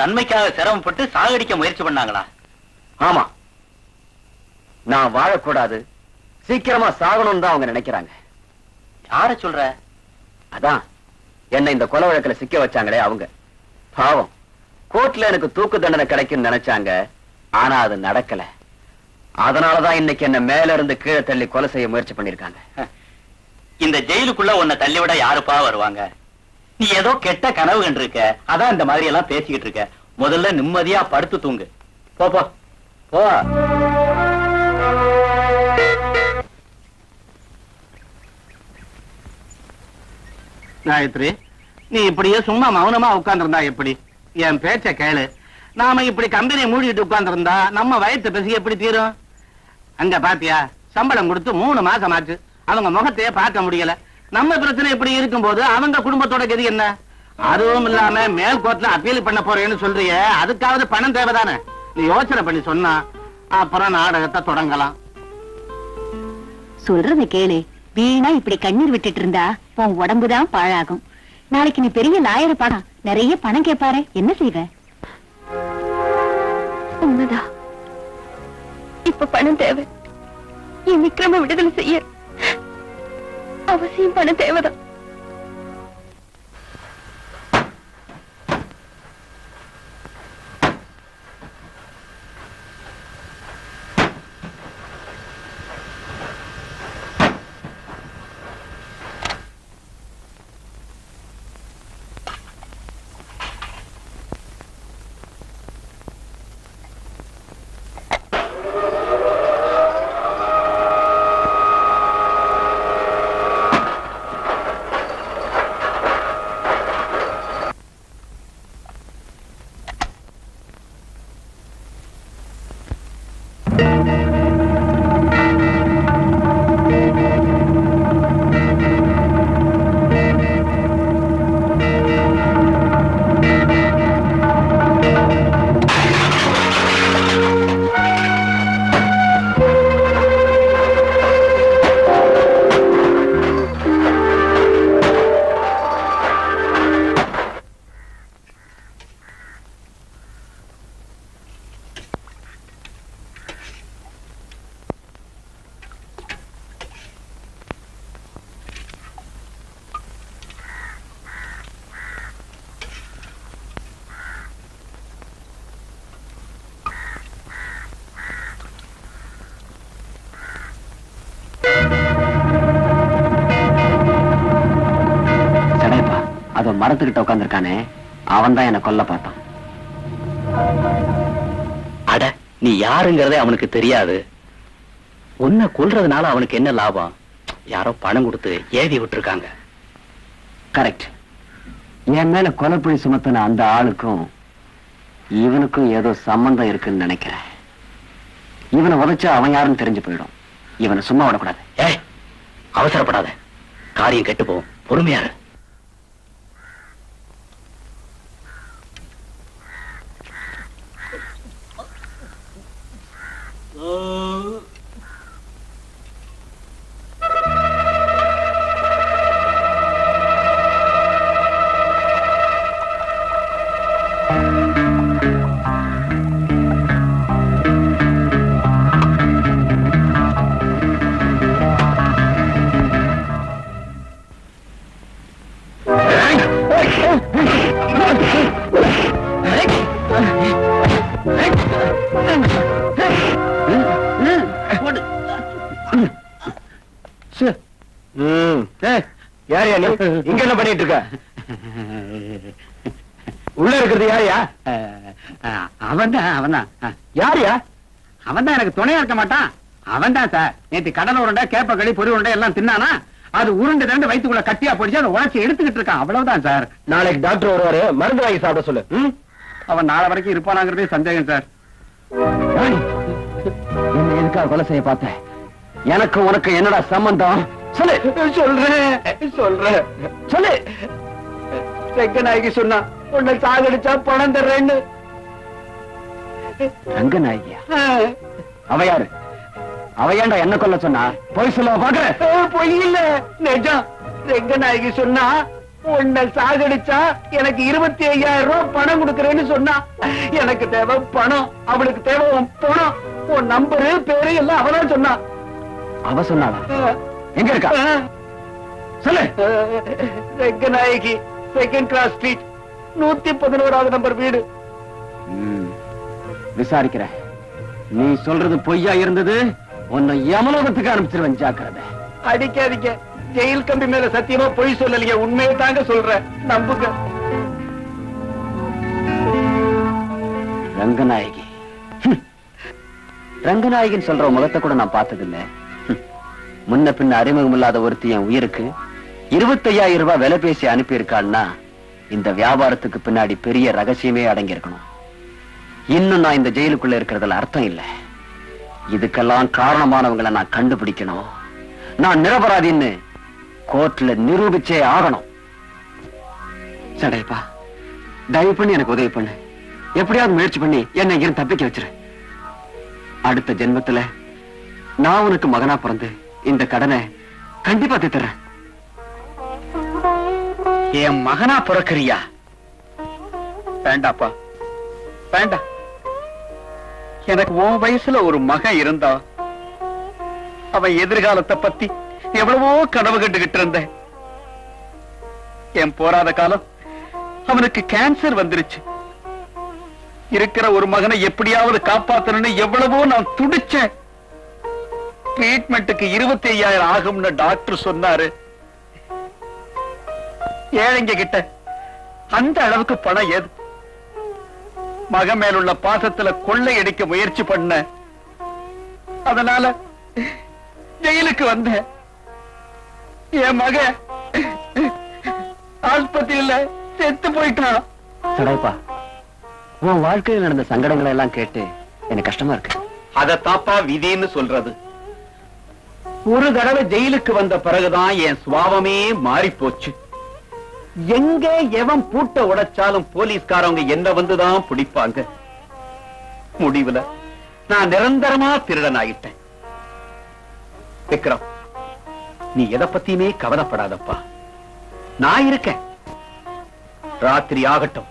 நன்மைக்காக சிரமப்பட்டு சாகடிக்க முயற்சி பண்ணாங்களா? ஆமா, நான் வாழக்கூடாது, சீக்கிரமா சாகணும்னு தான் அவங்க நினைக்கிறாங்க. யார சொல்ற? அதான் என்ன இந்த கொலை வழக்குல சிக்க வச்சாங்களே அவங்க. பாவம், கோர்ட்ல எனக்கு தூக்கு தண்டனை கிடைக்கும்னு நினைச்சாங்க. ஆனா அது நடக்கல. அதனாலதான் இன்னைக்கு என்ன மேல இருந்து கீழே தள்ளி கொலை செய்ய முயற்சி பண்ணிருக்காங்க. இந்த ஜெயிலுக்குள்ள உன்னை தள்ளிவிட யாருப்பா வருவாங்க? நீ ஏதோ கெட்ட கனவு கண்டிருக்க, அதான் இந்த மாதிரி எல்லாம் பேசிக்கிட்டு இருக்க. முதல்ல நிம்மதியா படுத்து தூங்கு. போ போ போ. காயத்ரி, நீ இப்படியே சும்மா மௌனமா உட்கார்ந்திருந்தா எப்படி? என் பேச்ச கேளு. நாம இப்படி கம்பெனியை மூடிட்டு உட்கார்ந்திருந்தா நம்ம வயிற்று பசி எப்படி தீரும்? அங்க பாத்தியா, சம்பளம் கொடுத்து 3 மாசம் ஆச்சு, அவங்க முகத்தையே பார்க்க முடியல. நம்ம பிரச்சனை இப்படி இருக்கும் போது அவங்க குடும்பத்தோட கதி என்ன? அதுவும் இல்லாம மேல் கோர்ட்ல அப்பீல் பண்ண போறேன்னு சொல்றிய, அதுக்காவது பணம் தேவைதானே? நீ யோசனை பண்ணி சொன்னா அப்புறம் நாடகத்தை தொடங்கலாம். சொல்றத கேளு. வீணா இப்படி கண்ணீர் விட்டுட்டு இருந்தா உன் உடம்புதான் பாழாகும். நாளைக்கு நீ பெரிய லாயரை பாடம், நிறைய பணம் கேட்பாரு, என்ன செய்வ? உண்மைதான். இப்ப பணம் தேவை. என் விக்ரம விடுதலை செய்ய அவசியம் பணம் தேவைதான். மரத்துக்கிட்ட உட்கார்ந்திருக்கானே அவன் தான் என்ன கொல்ல பார்த்தான். அட, நீ யாருங்கிறதே அவனுக்கு தெரியாது. உன்னை கொல்றதுனால அவனுக்கு என்ன லாபம்? யாரோ பணம் கொடுத்து ஏவி விட்டுருக்காங்க. கரெக்ட். என் மேல கொலைப்பழி சுமத்தின அந்த ஆளுக்கும் இவனுக்கும் ஏதோ சம்பந்தம் இருக்குன்னு நினைக்கிறேன். இவனை உதைச்சா அவன் யாருன்னு தெரிஞ்சு போயிடும். இவனை சும்மா விடக்கூடாது. ஏய், அவசரப்படாத, காரியம் கெட்டு போகும். பொறுமையாரு. யாரியா நீ? இங்க என்ன பண்ணிட்டு இருக்க? உள்ள இருக்கிறது யாரியா? அவன்தான். யாரியா? அவன்தான் எனக்கு துணையா இருக்க மாட்டான். அவன்தான் சார். நேற்று கடலை உருண்டை, கேப்பக்களி, பொறி உருண்டை எல்லாம் தின்னானா, அது உருண்டு தண்டு வயிற்றுக்குள்ள கட்டியா போயிடுச்சு. அதை உழைச்சி எடுத்துக்கிட்டு இருக்கான். அவ்வளவுதான் சார். நாளைக்கு டாக்டர் வருவாரு, மருந்து வாங்கி சாப்பிட சொல்லு. அவன் நாளை வரைக்கும் இருப்பானாங்கிறதே சந்தேகம் சார். என்ன எதுக்காக கொலை செய்ய பார்த்தேன்? எனக்கு உனக்கு என்னடா சம்பந்தம்? சொல்லு. சொல்றேன் சொல்லு. ரங்கநாயகி சொன்னா உன்னை சாகடிச்சா பணம் தர்றேன்னு. ரங்கநாயகியா? அவ யாரு? அவ ஏன்டா என்ன கொல்ல சொன்னா? பொய் சொல்ல பாக்குற? பொய் இல்ல, நிஜம். ரங்கநாயகி சொன்னா உன்னை சாகடிச்சா எனக்கு 25,000 ரூபாய் பணம் கொடுக்கறேன்னு சொன்னா. எனக்கு தேவை பணம், அவளுக்கு தேவை உன் பணம். உன் நம்பரு பேரு எல்லாம் அவதான் சொன்னா. அவ சொன்னாளா? எங்க இருக்கா? சொல்லு. ரங்கநாயகி, செகண்ட் கிளாஸ் ஸ்ட்ரீட், 111வது நம்பர் வீடு. விசாரிக்கிறேன். நீ சொல்றது பொய்யா இருந்தது, உன்னை யமலோகத்துக்கு அனுப்பிச்சிருவேன். ஜாக்கிரதை. அடிக்காதீங்க. ஜெயில் கம்பி மேல சத்தியமா பொய் சொல்லலையே, உண்மையை தாங்க சொல்றேன், நம்புங்க. ரங்கநாயகி. ரங்கநாயகின்னு சொல்ற முகத்தை கூட நான் பார்த்ததில்லை. முன்ன பின்ன அறிமுகம் இல்லாத ஒருத்தி என் உயிருக்கு 25,000 ரூபாய் விலை பேசி அனுப்பி இருக்காள்னா, இந்த வியாபாரத்துக்கு பின்னாடி பெரிய ரகசியமே அடங்கி இருக்கணும். இன்னும் நான் இந்த ஜெயிலுக்குள்ள இருக்கிறதுல அர்த்தம் இல்லை. இதுக்கெல்லாம் காரணமானவங்களை நான் கண்டுபிடிக்கணும். நான் நிரபராதின்னு கோர்ட்ல நிரூபிச்சே ஆகணும். சடையப்பா, தயவு பண்ணி எனக்கு உதவி பண்ணு. எப்படியாவது முயற்சி பண்ணி என்னை இங்கிருந்து தப்பிக்க வச்சிரு. அடுத்த ஜென்மத்துல நான் உனக்கு மகனா பிறந்து இந்த கடனை கண்டிப்பா தீர்த்துறேன். என் மகனா பிறக்கிறியா? வேண்டாப்பா, வேண்டாம். எனக்கு உன் வயசுல ஒரு மகன் இருந்தா அவன் எதிர்காலத்தை பத்தி எவ்வளவோ கனவு கண்டுகிட்டு இருந்தேன். என் போராத காலம் அவனுக்கு கேன்சர் வந்துருச்சு. இருக்கிற ஒரு மகனை எப்படியாவது காப்பாத்தணும்னு எவ்வளவோ நான் துடிச்சேன். ட்ரீட்மெண்ட்டுக்கு 25,000 ஆகும்னு டாக்டர் சொன்னாரு. ஏழைங்க கிட்ட அந்த அளவுக்கு பணம் ஏது? மகன் மேலுள்ள பாசத்துல கொள்ளையடிக்க முயற்சி பண்ண, அதனால ஜெயிலுக்கு வந்தேன். என் மகன் ஆஸ்பத்திரியில செத்து போயிட்டான். சடைப்பா, உன் வாழ்க்கையில் நடந்த சங்கடங்களை எல்லாம் கேட்டு எனக்கு கஷ்டமா இருக்கு. அத தாப்பா விதின்னு சொல்றது. ஒரு தடவை ஜெயிலுக்கு வந்த பிறகுதான் என் சுபாவமே மாறி போச்சு. எங்க எவன் பூட்ட உடைச்சாலும் போலீஸ்காரங்க என்ன வந்துதான் பிடிப்பாங்க. முடிவுல நான் நிரந்தரமா திருடன் ஆயிட்டேன். விக்ரம், நீ எதை பத்தியுமே கவலைப்படாதப்பா, நான் இருக்கேன். ராத்திரி ஆகட்டும்.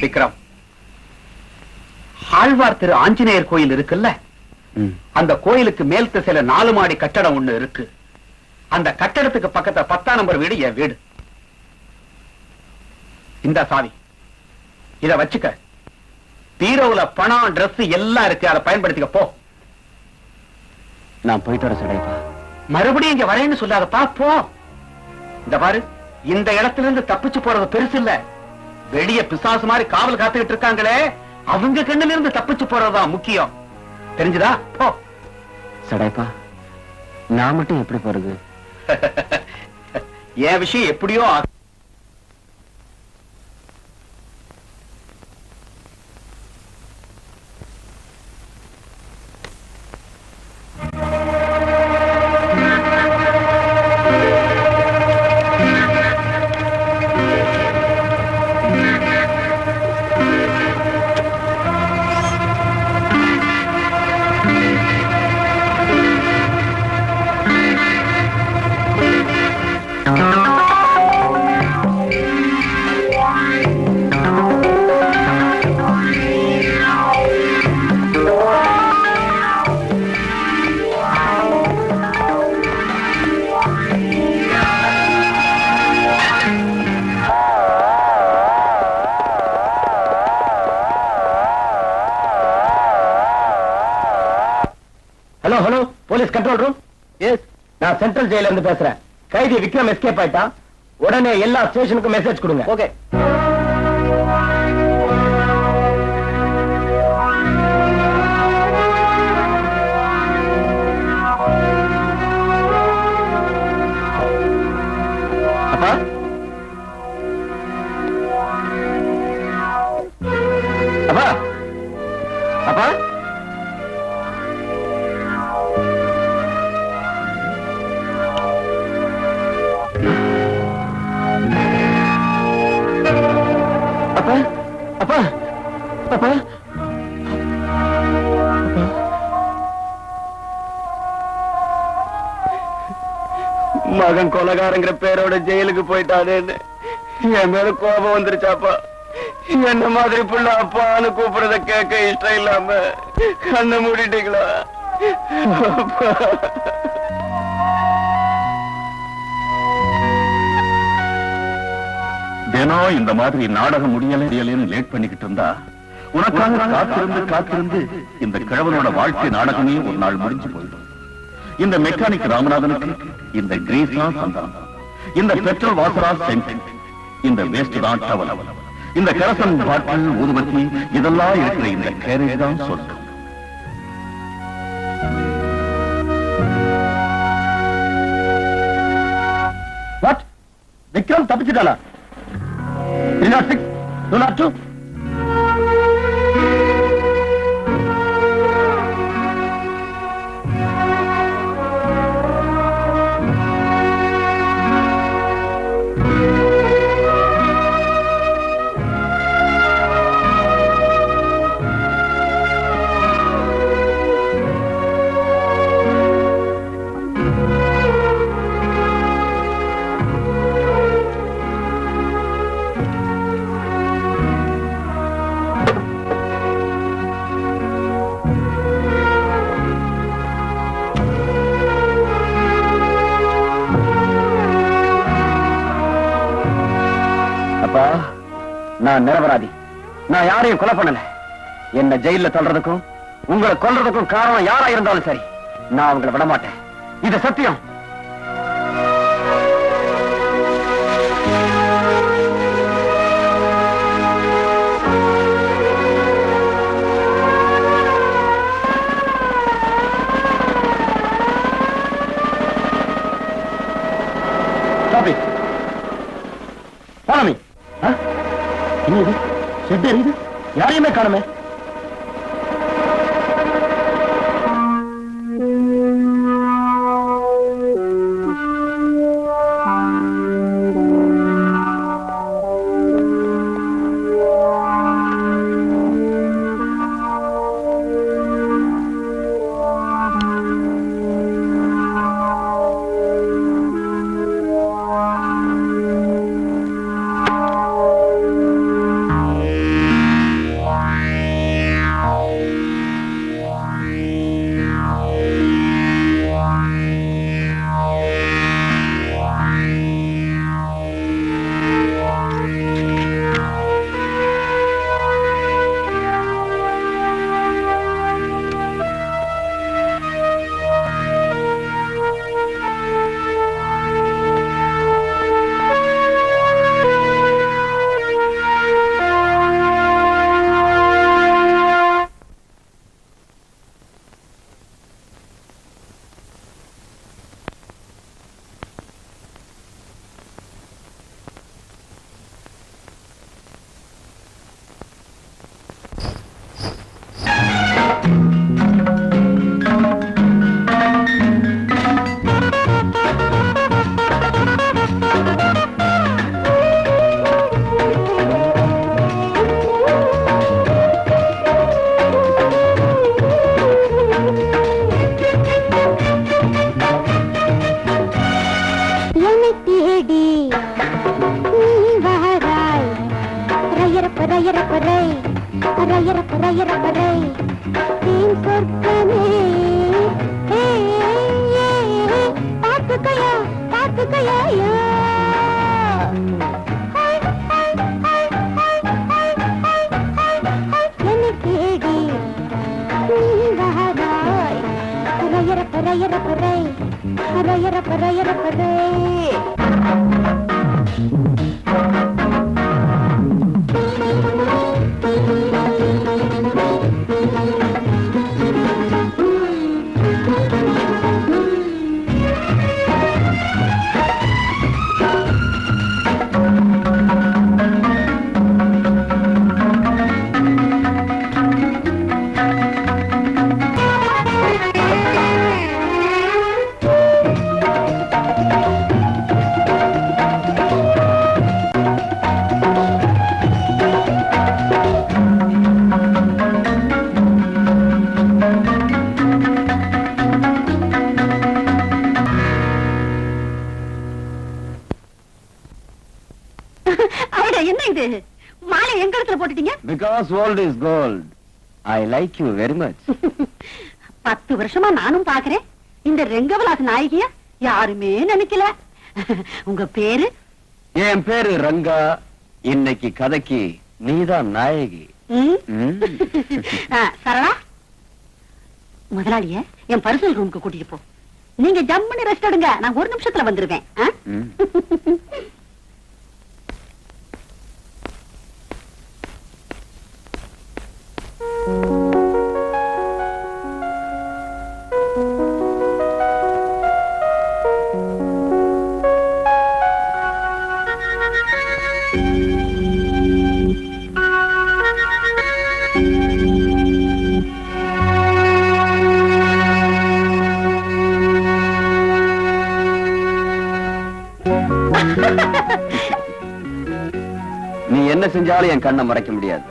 விக்ரம், ஆழ்வார் திரு ஆஞ்சநேயர் கோயில் இருக்குல்ல, அந்த கோயிலுக்கு மேல் திசையில 4 மாடி கட்டடம் ஒண்ணு இருக்கு. அந்த கட்டடத்துக்கு பக்கத்துல 10ஆம் நம்பர் வீடு என் வீடு. இந்த சாவி இத வச்சுக்க. பீரோவுல பணம், டிரஸ் எல்லாம் இருக்கு, அதை பயன்படுத்திக்க போ. நான் போயிட்டு வர சடைப்பா. மறுபடியும் இங்க வரேன்னு சொல்லாதப்பா, போ. இந்த பாரு, இந்த இடத்துல இருந்து தப்பிச்சு போறது பெருசு இல்ல. வெளிய பிசாசு மாதிரி காவல் காத்துக்கிட்டு இருக்காங்களே, அவங்க கண்ணில இருந்து தப்பிச்சு போறதுதான் முக்கியம். தெரிஞ்சுதா? போ. சடைப்பா, நான் மட்டும் எப்படி போறது? என் விஷயம் எப்படியோ hello, police control room. Yes, நான் சென்ட்ரல் ஜெயில இருந்து பேசுறேன். கைதி விக்ரம் எஸ்கேப் ஆயிட்டான். உடனே எல்லா ஸ்டேஷனுக்கும் மெசேஜ் கொடுங்க. ஓகே. அப்பா, அப்பா, அப்பா, அப்பா, அப்பா, மகன் கொலகாரங்கிற பேரோட ஜெயிலுக்கு போயிட்டானேன்னு என் மேல கோபம் வந்துருச்சாப்பா. என்ன மாதிரி புள்ள அப்பான்னு கூப்பிடுறத கேட்க இஷ்டம் இல்லாம கண்ணை மூடிட்டீங்களா? தினம் இந்த மாதிரி நாடகம் முடியலைன்னு லேட் பண்ணிக்கிட்டு இருந்தா உனக்காக காத்திருந்து இந்த கிழவனோட வாழ்க்கை நாடகமே ஒரு நாள் முடிஞ்சு போயிடும். இந்த மெக்கானிக் ராமநாதனுக்கு இந்த கிரீஸ் தான் சந்தானம், இந்த பெட்ரோல் வாசரா சென்ட், இந்த வேஸ்ட் தான் டவல், இந்த கரசன் பாட்டில் ஊதுபத்தி இதெல்லாம் இருக்கிற இந்த கேரேஜ் தான் சொர்க்கம். வாட், விக்ரம் தப்பிச்சுட்டாளா? 306, 202. அப்பா, நான் நிரபராதி. நான் யாரையும் கொலை பண்ணல. என்ன ஜெயில தள்ளுறதுக்கும் உங்களை கொல்றதுக்கும் காரணம் யாரா இருந்தாலும் சரி, நான் உங்களை விட மாட்டேன். இது சத்தியம். யாரையுமே காணுமே. Because gold is gold. I like you very much. 10 வருஷமா நானும் பாக்குறேன். இந்த ரெங்கவிலாஸ் நாயகிய யாருமே நினைக்கல. உங்க பேரு? என் பேரு ரங்கா. இன்னைக்கு கதைக்கு நீதான் நாயகி. சரளா, முதலாளிய என் பர்சனல் ரூமுக்கு கூட்டிட்டு போ. நீங்க ஜம்முன்னு ரெஸ்ட் எடுங்க. நான் 1 நிமிஷத்துல வந்துருவேன். நீ என்ன செஞ்சாலும் என் கண்ணை மறைக்க முடியாது.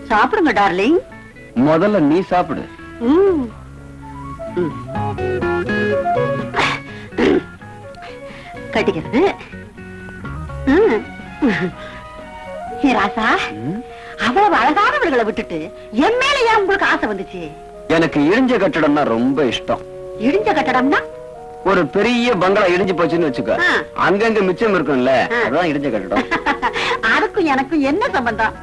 சாப்பிடுங்க டார்லிங். முதல்ல நீ சாப்பிடு. கட்டிக்கிறது. ராசா, அவ்வளவு அழகானவர்களை விட்டுட்டு என் மேல ஏன் உங்களுக்கு ஆசை வந்துச்சு? எனக்கு இடிஞ்ச கட்டடம்னா ரொம்ப இஷ்டம். இடிஞ்ச கட்டடம்னா ஒரு பெரிய பங்களா இடிஞ்சு போச்சுன்னு வச்சுக்கோ, அங்கங்க மிச்சம் இருக்கும்ல, அதான் இடிஞ்ச கட்டடம். அதுக்கும் எனக்கும் என்ன சம்பந்தம்?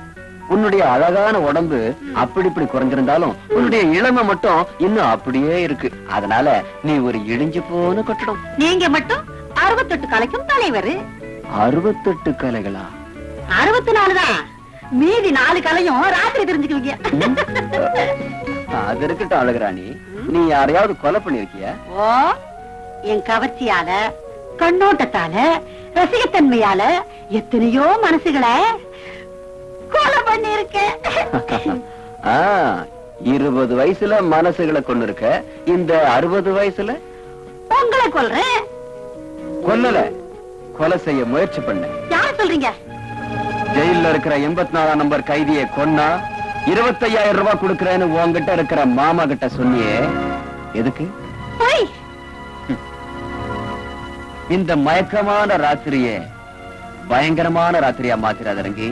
உன்னுடைய அழகான உடம்பு அப்படி இப்படி குறைஞ்சிருந்தாலும் உன்னுடைய இளமை மட்டும் இன்னும் அப்படியே இருக்கு. அதனால நீ ஒரு இடிஞ்சு போன கட்டடம். நீங்க மட்டும் 68 கலைக்கும் தலைவர். 68 கலைகளா? 64 தான். மீதி 4 கலையும் ராத்திரி தெரிஞ்சுக்குவீங்க. அது இருக்கட்டும் அழகுராணி, நீ யாரையாவது கொலை பண்ணிருக்கிய? ஓ, என் கவர்ச்சியால, கண்ணோட்டத்தால, ரசிகத்தன்மையால எத்தனையோ மனசுகளை கொலை பண்ணிருக்கேன். 20 வயசுல மனசுகளை கொண்டு இருக்க, இந்த 60 வயசுல உங்களை கொல்றேன். கொல்லல, கொலை செய்ய முயற்சி பண்ண. யார் சொல்றீங்க? ஜெயில இருக்கிற 84 நம்பர் கைதியை கொன்னா 25,000 ரூபாய் கொடுக்கறேன்னு உன்கிட்ட இருக்கிற மாமா கிட்ட சொன்னியே, எதுக்கு? இந்த மயக்கமான ராத்திரியே பயங்கரமான ராத்திரியா மாத்திராத ரங்கி.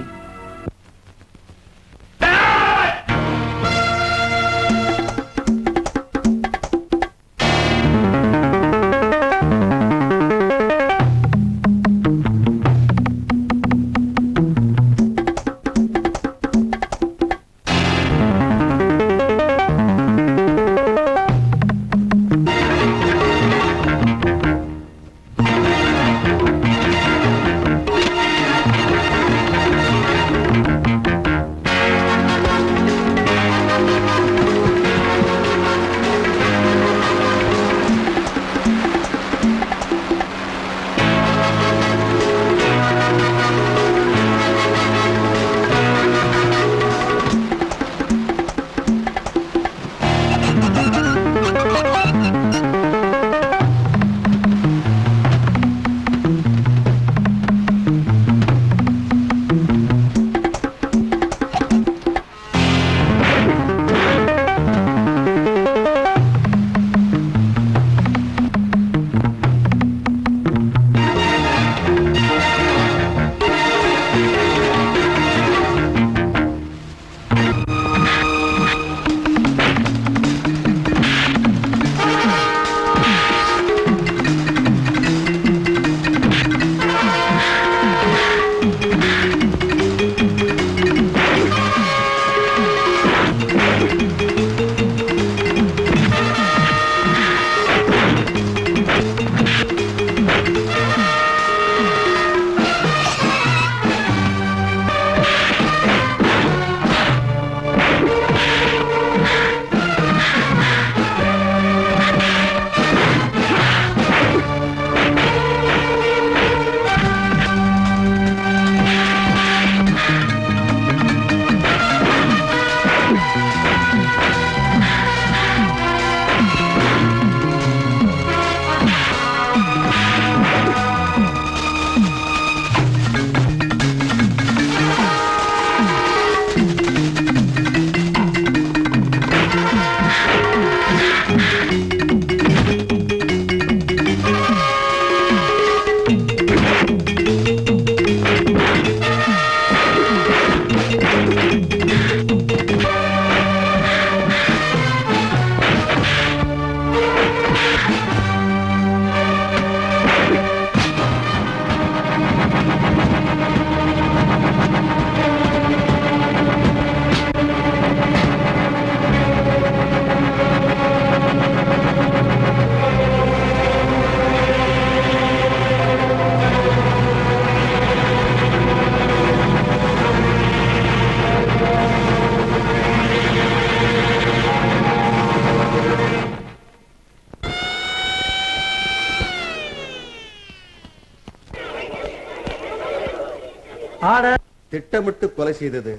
திட்டமிட்டு கொலை செய்தது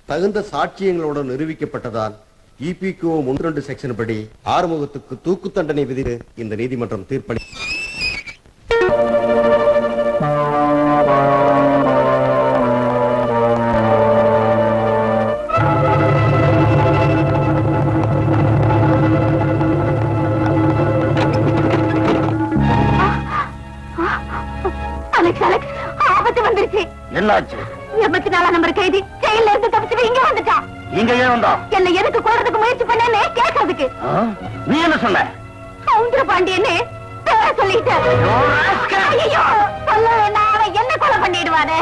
தகுந்த சாட்சியங்களோடு நிரூபிக்கப்பட்டதால் EPKO 32 செக்ஷன் படி ஆறுமுகத்துக்கு தூக்கு தண்டனை விதித்து இந்த நீதிமன்றம் தீர்ப்பளி. ஆபத்து வந்துருச்சு. என்னாச்சு? 84 நம்பர் கைதி ஜெயில இருந்து தப்பிச்சு இங்க வந்துட்டான். இங்க ஏன் வந்தா? என்ன எதுக்கு கொல்றதுக்கு முயற்சி பண்ணேன்னு கேட்கறதுக்கு. நீ என்ன சொன்ன? சவுந்தர பாண்டியன்னு பேர சொல்லி சொல்லிட்டேன். ஐயோ, சொல்ல வேண்டாம், அவன் என்ன கொலை பண்ணிடுவானே.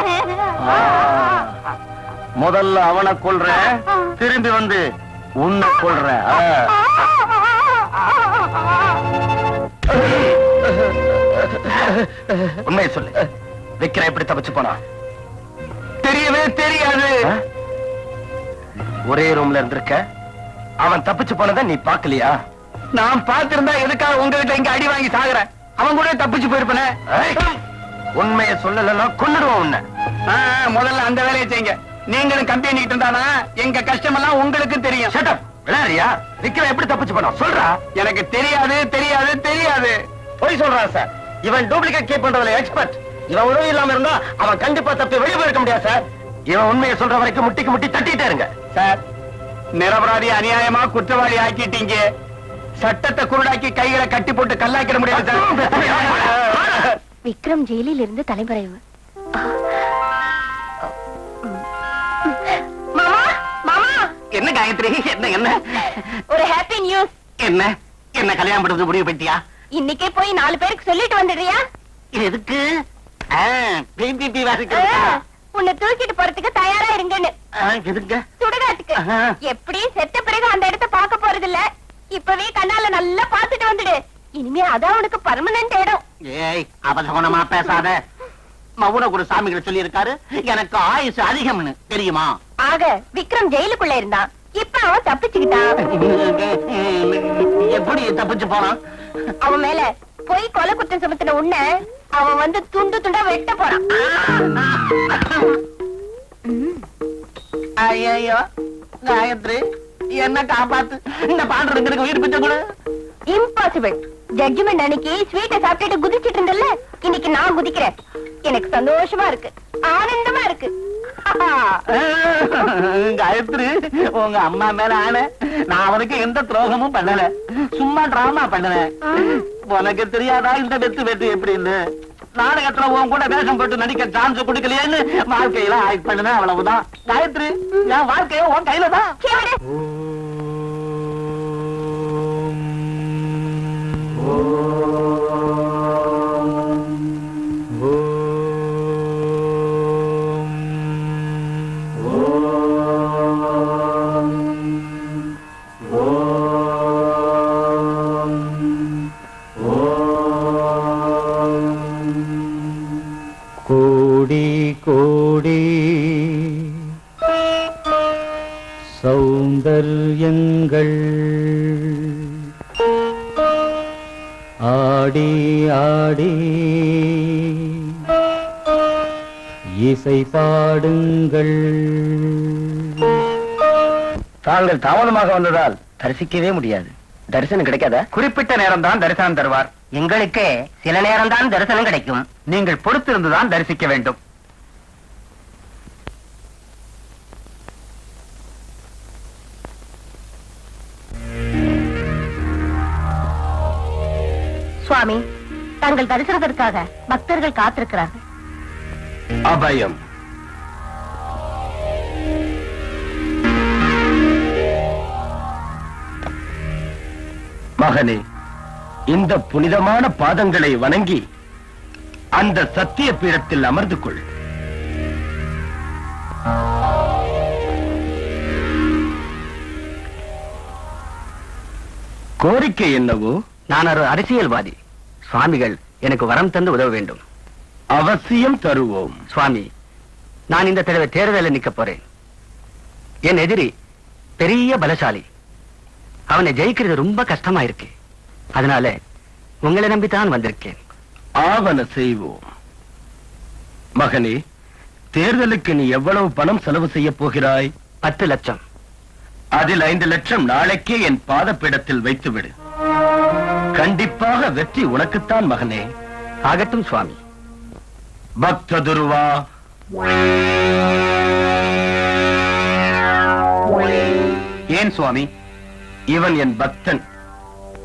முதல்ல அவனை கொல்ற, திரும்பி வந்து உன்னை கொல்ற. உண்மையை சொல்லு, விக்ரம் எப்படி தப்பிச்சு போனா? தெரியவே தெரியாது. ஒரே ரூம்ல இருந்திருக்க, அவன் தப்பிச்சு போனதை நீ பாக்கலையா? நான் பாத்திருந்தா எதுக்காக உங்ககிட்ட இங்க அடி வாங்கி சாகுற? அவன் கூட தப்பிச்சு போயிருப்பனே. உண்மையை சொல்லலன்னா கொன்னுடுவோம் உன்னை. முதல்ல அந்த வேலையை செய்யுங்க. நீங்களும் கம்பெனி இருந்தானா எங்க கஷ்டம் எல்லாம் உங்களுக்கு தெரியும். விளையாடியா? விக்ரம் எப்படி தப்பிச்சு போனா சொல்றா. எனக்கு தெரியாது தெரியாது தெரியாது. போய் சொல்றான் சார். இவன் டூப்ளிகேட் கீப் பண்றதுல எக்ஸ்பர்ட். இவன் உதவி இல்லாம இருந்தா அவன் கண்டிப்பா தப்பி வெளியே போயிருக்க முடியாது சார். இவன் உண்மையை சொல்ற வரைக்கும் முட்டிக்கு முட்டி தட்டிட்டே இருங்க சார். நிரபராதி அநியாயமா குற்றவாளி ஆக்கிட்டீங்க. சட்டத்தை குருடாக்கி கைகளை கட்டி போட்டு கல்லாக்கிட முடியாது சார். விக்ரம் ஜெயிலில் இருந்து தலைமறைவு. மாமா, மாமா. என்ன காயத்ரி? என்ன என்ன ஒரு ஹாப்பி நியூஸ். என்ன என்ன கல்யாணம் பண்றது முடிவு பண்ணிட்டியா? இன்னைக்கே போய் 4 பேருக்கு சொல்லிட்டு வந்துடுறியா? எதுக்கு? பிபிபி வாசிக்கிறதா? உன்னை தூக்கிட்டு போறதுக்கு தயாரா இருங்கன்னு. எதுங்க? சுடுகாட்டுக்கு. எப்படி செத்த பிறகு அந்த இடத்தை பார்க்க போறது இல்ல, இப்பவே கண்ணால நல்லா பாத்துட்டு வந்துடு. இனிமே அதான் உனக்கு பர்மனன்ட் இடம். ஏய், அபசகுணமா பேசாத. மவுன ஒரு சாமிகள் சொல்லி இருக்காரு, எனக்கு ஆயுசு அதிகம்னு தெரியுமா? ஆக விக்ரம் ஜெயிலுக்குள்ள இருந்தான், இப்ப அவன் தப்பிச்சுக்கிட்டான். எப்படி தப்பிச்சு போனான்? அவன் மேல போய் கொலை குற்றம் சுமத்தின உன்னை அவன் வந்து துண்டு துண்டா வெட்ட போறான். ஐயோ காயத்ரி, என்ன காப்பாத்து. இந்த பாண்டருக்கு உயிர் பிச்சை கொடு. இம்பாசிபிள். ஜட்ஜ்மெண்ட் அன்னைக்கு ஸ்வீட்டை சாப்பிட்டுட்டு குதிச்சிட்டு இருந்தல்ல, இன்னைக்கு நான் குதிக்கிறேன். எனக்கு சந்தோஷமா இருக்கு, ஆனந்தமா இருக்கு. காயத்ரி, உங்க அம்மா மேல ஆன, நான் அவனுக்கு எந்த துரோகமும் பண்ணல, சும்மா டிராமா பண்ணல. உனக்கு தெரியாதா இந்த வெட்டு எப்படின்னு? நாடகத்துல உன் கூட வேஷம் போட்டு நடிக்க சான்ஸ் கொடுக்கலையேன்னு வாழ்க்கையில ஆக்ட் பண்ணுன, அவ்வளவுதான். காயத்ரி, என் வாழ்க்கைய உன் கையில தான். கோடி கோடி சௌந்தர்யங்கள் ஆடி ஆடி இசை பாடுங்கள். தாங்கள் தாமதமாக வந்ததால் தரிசிக்கவே முடியாது. தரிசனம் கிடைக்காதா? குறிப்பிட்ட நேரம் தான் தரிசனம் தருவார். எங்களுக்கு சில நேரம் தான் தரிசனம் கிடைக்கும். நீங்கள் பொறுத்திருந்துதான் தரிசிக்க வேண்டும். சுவாமி, தங்கள் தரிசனத்திற்காக பக்தர்கள் காத்திருக்கிறார்கள். அபயம். மகனே, இந்த புனிதமான பாதங்களை வணங்கி அந்த சத்திய பீடத்தில் அமர்ந்து கொள். கோரிக்கை என்னவோ? நான் ஒரு அரசியல்வாதி. சுவாமிகள் எனக்கு வரம் தந்து உதவ வேண்டும். அவசியம் தருவோம். சுவாமி, நான் இந்த தடவை தேர்தலில் நிக்க போறேன். என் எதிரி பெரிய பலசாலி. அவனை ஜெயிக்கிறது ரொம்ப கஷ்டமா இருக்கு. அதனால உங்களை நம்பித்தான் வந்திருக்கேன். ஆவன செய்வோம். மகனே, தேர்தலுக்கு நீ எவ்வளவு பணம் செலவு செய்ய போகிறாய்? 10 லட்சம். அதில் 5 லட்சம் நாளைக்கே என் பாதப்பீடத்தில் வைத்துவிடு. கண்டிப்பாக வெற்றி உனக்குத்தான் மகனே. ஆகட்டும் சுவாமி. பக்த துருவா. ஏன் சுவாமி? இவன் என் பக்தன்.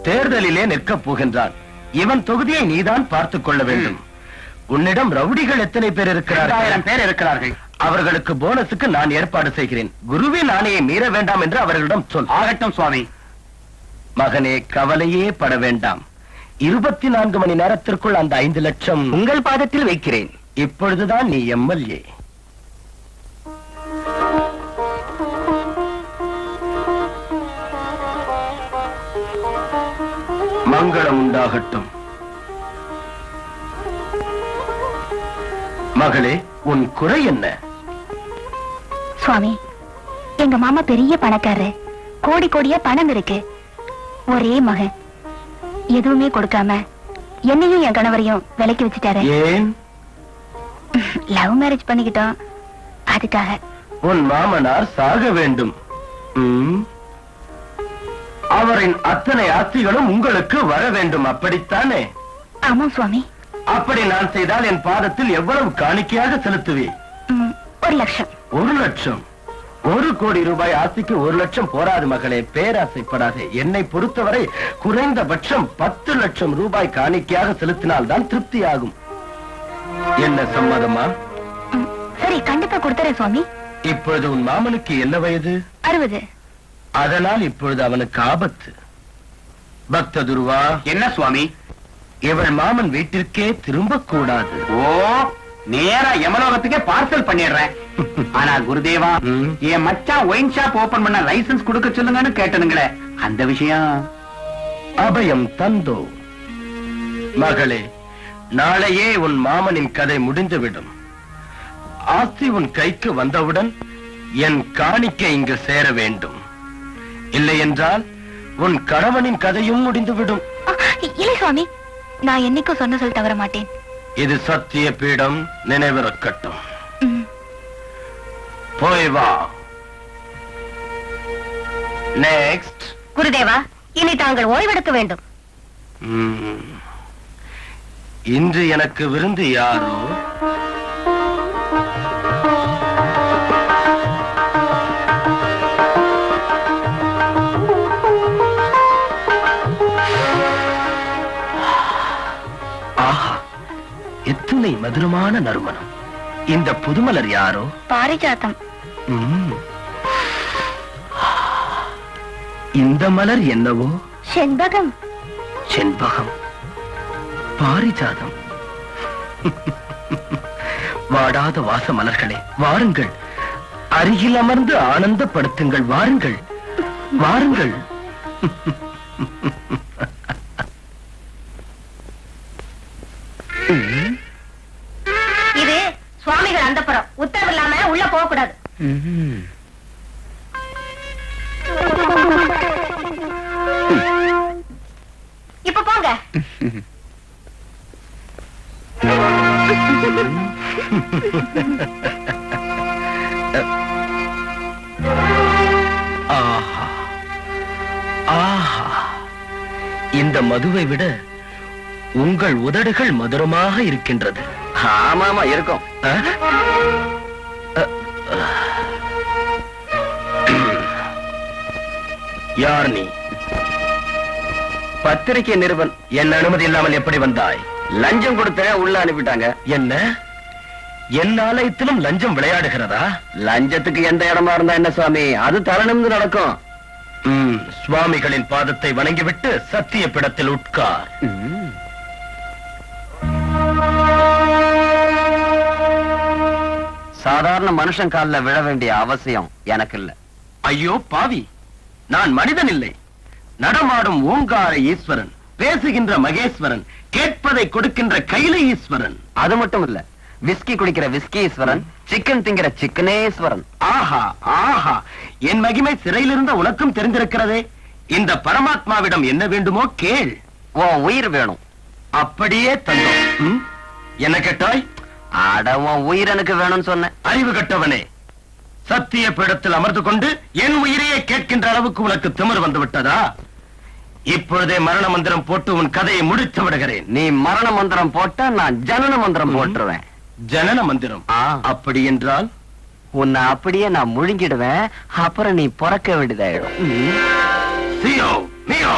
தேர்தலிலே நிற்கப் போகின்றான். இவன் தொகுதியை நீதான் பார்த்துக் கொள்ள வேண்டும். உன்னிடம் ரவுடிகள் எத்தனை பேர் இருக்கிறார்கள்? 2000 பேர் இருக்கிறார்கள். அவர்களுக்கு போனஸுக்கு நான் ஏற்பாடு செய்கிறேன். குருவின் ஆணையை மீற வேண்டாம் என்று அவர்களிடம் சொல். ஆகட்டும் சுவாமி. மகனே, கவலையே பட வேண்டாம். 24 மணி நேரத்திற்குள் அந்த 5 லட்சம் உங்கள் பாதத்தில் வைக்கிறேன். இப்பொழுதுதான் நீ எம்எல்ஏ. மங்களம் உண்டாகட்டும். மகளே, உன் குறை என்ன? சுவாமி, எங்க மாமா பெரிய பணக்காரரு. கோடி கோடியா பணம் இருக்கு. ஒரே மகன், எதுவுமே கொடுக்காம என்னையும் என் கணவரையும் விலைக்கு வச்சுட்டாரு. ஏன்? லவ் மேரேஜ் பண்ணிக்கிட்டோம், அதுக்காக. உன் மாமனார் சாக வேண்டும். அவரின் அத்தனை ஆஸ்திகளும் உங்களுக்கு வர வேண்டும், அப்படித்தானே? ஆமா சுவாமி. அப்படி நான் செய்தால் என் பாதத்தில் எவ்வளவு காணிக்கையாக செலுத்துவேன்? 1 லட்சம். 1 லட்சம்? 1 கோடி ரூபாய் ஆசைக்கு 1 லட்சம் போராது மகளே, பேராசைப்படாதே. என்னை பொறுத்தவரை குறைந்தபட்சம் 10 லட்சம் ரூபாய் காணிக்கையாக செலுத்தினால் தான் திருப்தியாகும். என்ன, சம்மதமா? சரி, கண்டிப்பா கொடுத்துறேன் சுவாமி. இப்பொழுது உன் மாமனுக்கு என்ன வயது? 60. அதனால் இப்பொழுது அவனுக்கு ஆபத்து. பக்த துருவா. என்ன சுவாமி? இவள் மாமன் வீட்டிற்கே திரும்ப கூடாது. ஓ, நேரா யமலோகத்துக்கே பார்சல் பண்ணிடுறேன். ஆனா குருதேவா, என் மச்சான் ஒயின் ஷாப் ஓபன் பண்ண லைசன்ஸ் கொடுக்க சொல்லுங்கன்னு கேட்டனுங்களே, அந்த விஷயம் அபயம் தந்தோ. மகளே, நாளையே உன் மாமனின் கதை முடிந்துவிடும். ஆஸ்தி உன் கைக்கு வந்தவுடன் என் காணிக்கை இங்கு சேர வேண்டும். இல்லை என்றால் உன் கணவனின் கதையும் முடிந்துவிடும். இல்லை சுவாமி, நான் என்னைக்கும் சொன்ன சொல் தவற மாட்டேன். இது சத்திய பீடம், நினைவிருக்கட்டும். போய் வா. நெக்ஸ்ட். குருதேவா, இனி தாங்கள் ஓய்வெடுக்க வேண்டும். இன்று எனக்கு விருந்து யாரோ? எத்தனை மதுரமான நறுமணம். இந்த புதுமலர் யாரோ? பாரிஜாத்தம். இந்த மலர் என்னவோ? செண்பகம். செண்பகம், பாரிஜாதம். வாடாத வாச மலர்களே, வாருங்கள், அருகில் அமர்ந்து ஆனந்தப்படுத்துங்கள். வாருங்கள், வாருங்கள். இது சுவாமிகள் அந்தப்புறம், உத்தரவு இல்லாம உள்ள போக கூடாது. இப்ப போங்க. ஆஹா, ஆஹா, இந்த மதுவை விட உங்கள் உதடுகள் மதுரமாக இருக்கின்றது. ஆமாமா இருக்கும். யார் நீ? பத்திரிகை நிருபன். என் அனுமதி இல்லாமல் எப்படி வந்தாய்? லஞ்சம் கொடுத்த உள்ள அனுப்பிட்டாங்க. என்ன, என் ஆலயத்திலும் லஞ்சம் விளையாடுகிறதா? லஞ்சத்துக்கு எந்த இடமா இருந்தா என்ன சுவாமி, அது தரணும்னு நடக்கும். சுவாமிகளின் பாதத்தை வணங்கிவிட்டு சத்திய பிடத்தில் உட்கார். சாதாரண மனுஷன் காலில் விழ வேண்டிய அவசியம் எனக்கு இல்ல. ஐயோ பாவி, நான் மனிதன் இல்லை, நடமாடும் ஓங்கார ஈஸ்வரன், பேசுகின்ற மகேஸ்வரன், கேட்பதை கொடுக்கின்ற கைல ஈஸ்வரன். அது மட்டும் இல்ல, விஸ்கி குடிக்கிற விஸ்கி ஈஸ்வரன், சிக்கன் திங்கிற சிக்கனேஸ்வரன். ஆஹா ஆஹா, என் மகிமை சிறையிலிருந்த உனக்கும் தெரிந்திருக்கிறதே. இந்த பரமாத்மாவிடம் என்ன வேண்டுமோ கேள். உன் உயிர் வேணும். அப்படியே தந்தோம். என்ன கேட்டாய்? அட, உன் உயிர் எனக்கு வேணும்னு சொன்னேன். அறிவு கட்டவனே, சத்திய பீடத்தில் அமர்ந்து கொண்டு என் உயிரையே கேட்கின்ற அளவுக்கு உனக்கு திமிர் வந்து விட்டதா? இப்பொழுதே மரண மந்திரம் போட்டு உன் கதையை முடித்து விடுகிறேன். நீ மரண மந்திரம் போட்டா நான் ஜனன மந்திரம் போட்டுருவேன். ஜனன மந்திரம்? அப்படி என்றால் உன்னை அப்படியே நான் முழுங்கிடுவேன். அப்புறம் நீ பிறக்க வேண்டியதாயிடும். சியோ மியோ.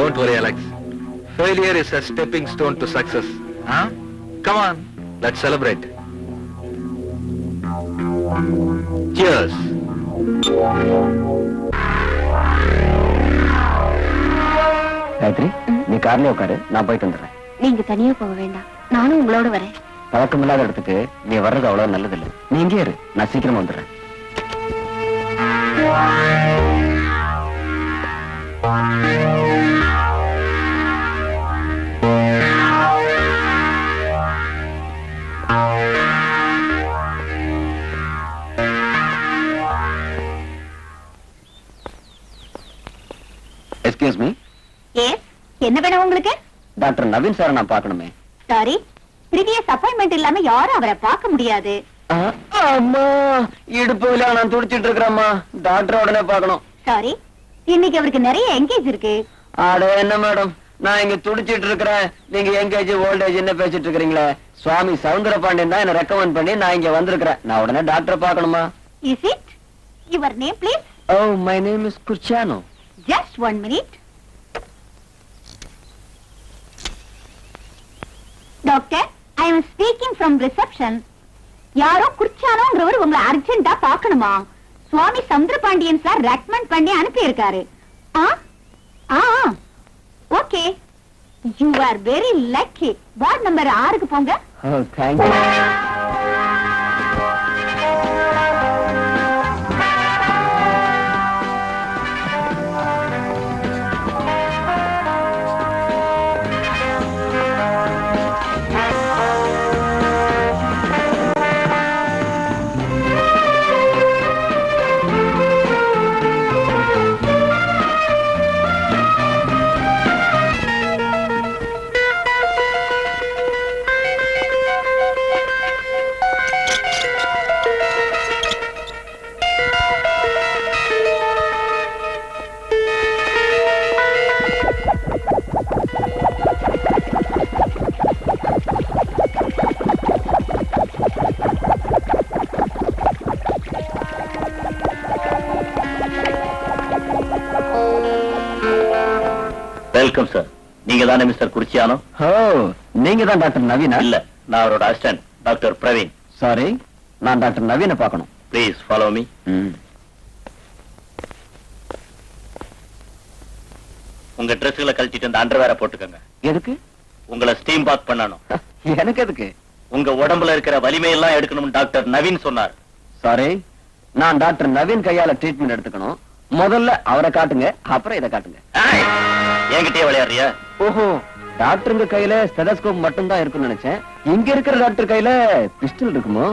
Don't worry, Alex. Failure is a stepping stone to success. Huh? Come on, let's celebrate. Cheers. Gayatri, நீ கார்ல உட்காரு, நான் போயிட்டு வந்துடுறேன். நீங்க தனியா போக வேண்டாம், நானும் உங்களோட வரேன். பழக்கமில்லாத இடத்துக்கு நீ வர்றது அவ்வளவு நல்லதில்லை. நீ இங்கே இரு, நான் சீக்கிரமா வந்துடுறேன். Excuse me. எஸ், என்ன வேணும் உங்களுக்கு? டாக்டர் நவீன் சார் நான் பார்க்கணுமே. சாரி, ப்ரீவியஸ் அப்பாயின்மெண்ட் இல்லாம யாரும் அவரை பார்க்க முடியாது. அம்மா, இடுப்புல நான் துடிச்சிட்டு இருக்கிறேம்மா. டாக்டர் உடனே பார்க்கணும். சாரி, இன்னைக்கு அவருக்கு நிறைய எங்கேஜ் இருக்கு. அட என்ன மேடம், நான் இங்க துடிச்சிட்டு இருக்கிறேன், நீங்க எங்கேஜ் ஓல்டேஜ் என்ன பேசிட்டு இருக்கீங்களே? சுவாமி சவுந்தர பாண்டியன் தான் என்ன ரெக்கமெண்ட் பண்ணி நான் இங்க வந்திருக்கிறேன். நான் உடனே டாக்டரை பார்க்கணுமா? Is it? Your name please. Oh, my name is குர்ச்சானோ. Just 1 minute. Doctor, I am speaking from reception. யாரோ குர்ச்சானோங்கிறவர் உங்களை அர்ஜென்ட்டா பார்க்கணுமா? சுவாமி சந்திரபாண்டியன் சார் ரெக்கமெண்ட் பண்ணி அனுப்பி இருக்காரு. Okay, you are very lucky. Ward number 6க்கு போங்க. Oh, thank you. Welcome sir. நீங்க தானே மிஸ்டர் குறிச்சியானோ? ஓ, நீங்க தான் டாக்டர் நவீனா? இல்ல, நான் அவரோட அசிஸ்டன்ட் டாக்டர் பிரவீன். சாரி, நான் டாக்டர் நவீனை பார்க்கணும். Please follow me. உங்க ட்ரெஸ்களை கழட்டிட்டு அந்த அண்டர்வேரை போட்டுக்கங்க. எதுக்கு? உங்களை ஸ்டீம் பாத் பண்ணணும். எனக்கு எதுக்கு? உங்க உடம்புல இருக்கிற வலிமையெல்லாம் எடுக்கணும் டாக்டர் நவீன் சொன்னார். சாரி, நான் டாக்டர் நவீன் கையால ட்ரீட்மெண்ட் எடுத்துக்கணும். முதல்ல அவரை காட்டுங்க, அப்புறம் இதை காட்டுங்க. என்கிட்டயே விளையாடுறியா? ஓஹோ, டாக்டருங்க கையில ஸ்டெதஸ்கோப் மட்டும் தான் இருக்குன்னு நினைச்சேன். இங்க இருக்கிற டாக்டர் கையில பிஸ்டல் இருக்குமோ?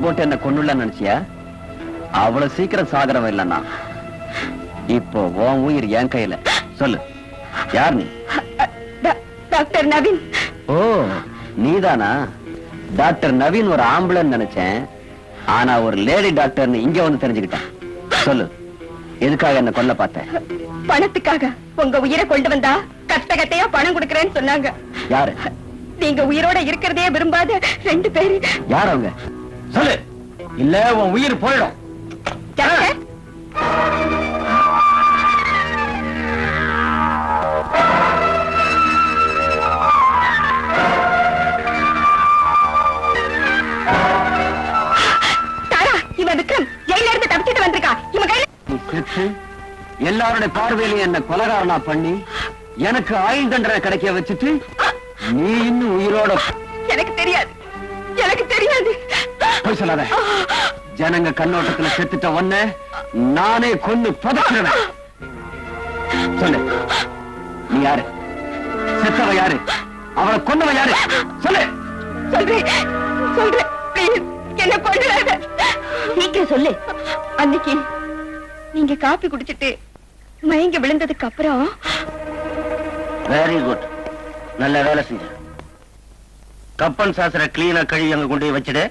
போட்டு என்ன கொன்னுள்ள நினைச்சியா? அவ்வளவு சீக்கிரம் சாகரவ இல்லன்னா. இப்போ உன் உயிர் என் கையில. சொல்லு, யார் நீ? டாக்டர் நவீன். ஓ, நீதானா? டாக்டர் நவீன் ஒரு ஆம்புலன்ஸ் நினைச்சேன். ஆனா ஒரு லேடி டாக்டர்னு இங்க வந்து தெரிஞ்சுக்கிட்டேன். சொல்லு, எதுக்காக என்ன கொல்ல பார்த்த? பணத்துக்காக. உங்க உயிரை கொண்டு வந்தா கட்டகட்டையா பணம் கொடுக்கறேன்னு சொன்னாங்க. யாரு? நீங்க உயிரோட இருக்கிறதே விரும்பாத 2 பேரு. யார் அவங்க? சொல்லு, இல்ல உன் உயிர் போயிடும். இவன் விக்ரம் ஜெயில இருந்து தப்பிச்சிட்டு வந்திருக்கா. இவன் கையில எல்லாருடைய பார்வையிலையும் என்ன கொலகாரனா பண்ணி எனக்கு ஆயுள் தண்டனை கிடைக்க வச்சுட்டு நீ இன்னும் உயிரோட. எனக்கு தெரியாது, எனக்கு தெரியாது. போய் சொல்லாத. ஜனங்க கண்ணோட்டத்துல செத்துட்ட ஒன்ன நானே கொன்னு புதைச்சிருவேன். சொல்லு, நீ யாரு? செத்தவ யாரு? அவளை கொன்னவ யாரு? சொல்லு. சொல்றேன். சொல்றேன், please, என்ன கொண்டுடாத. சீக்கிரம் சொல்லு. அன்னைக்கு நீங்க காப்பி குடிச்சிட்டு மயங்கி விழுந்ததுக்கு அப்புறம். வெரி குட், நல்ல வேலை செஞ்ச. கப்பன் சாஸ்திர கிளீனா கழுவி அங்க கொண்டு போய் வச்சுடு.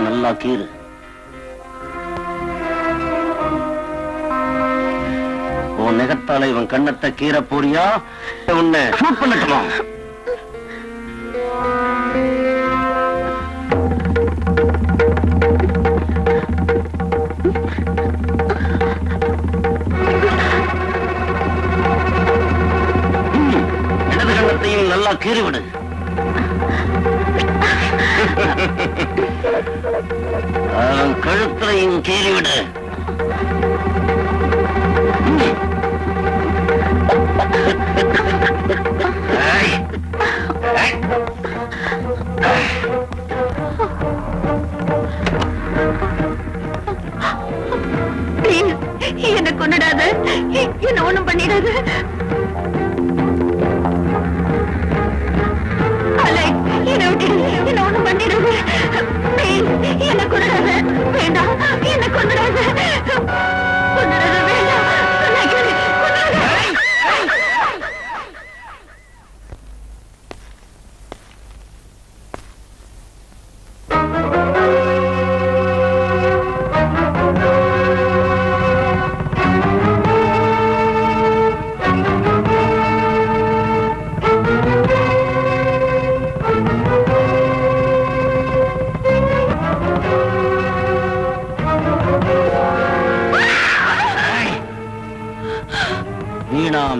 நல்லா கீறு. உன் நெகத்தால இவன் கண்ணத்தை கீற போறியா? உன்னை ஷூட் பண்ணட்டுமா? இடது கண்ணத்தையும் நல்லா கீறி விடு. அவன் கழுத்தையும் கீறி விடு. என்ன கொண்டுடாத, என்ன ஒண்ணும் பண்ணிடாத. என்ன விட்டு என்ன ஒண்ணும் பண்ணிடாத. என்ன கொண்டுடாத, வேண்டாம், என்ன கொண்டுடாத, கொண்டுடாத, வேண்டாம்.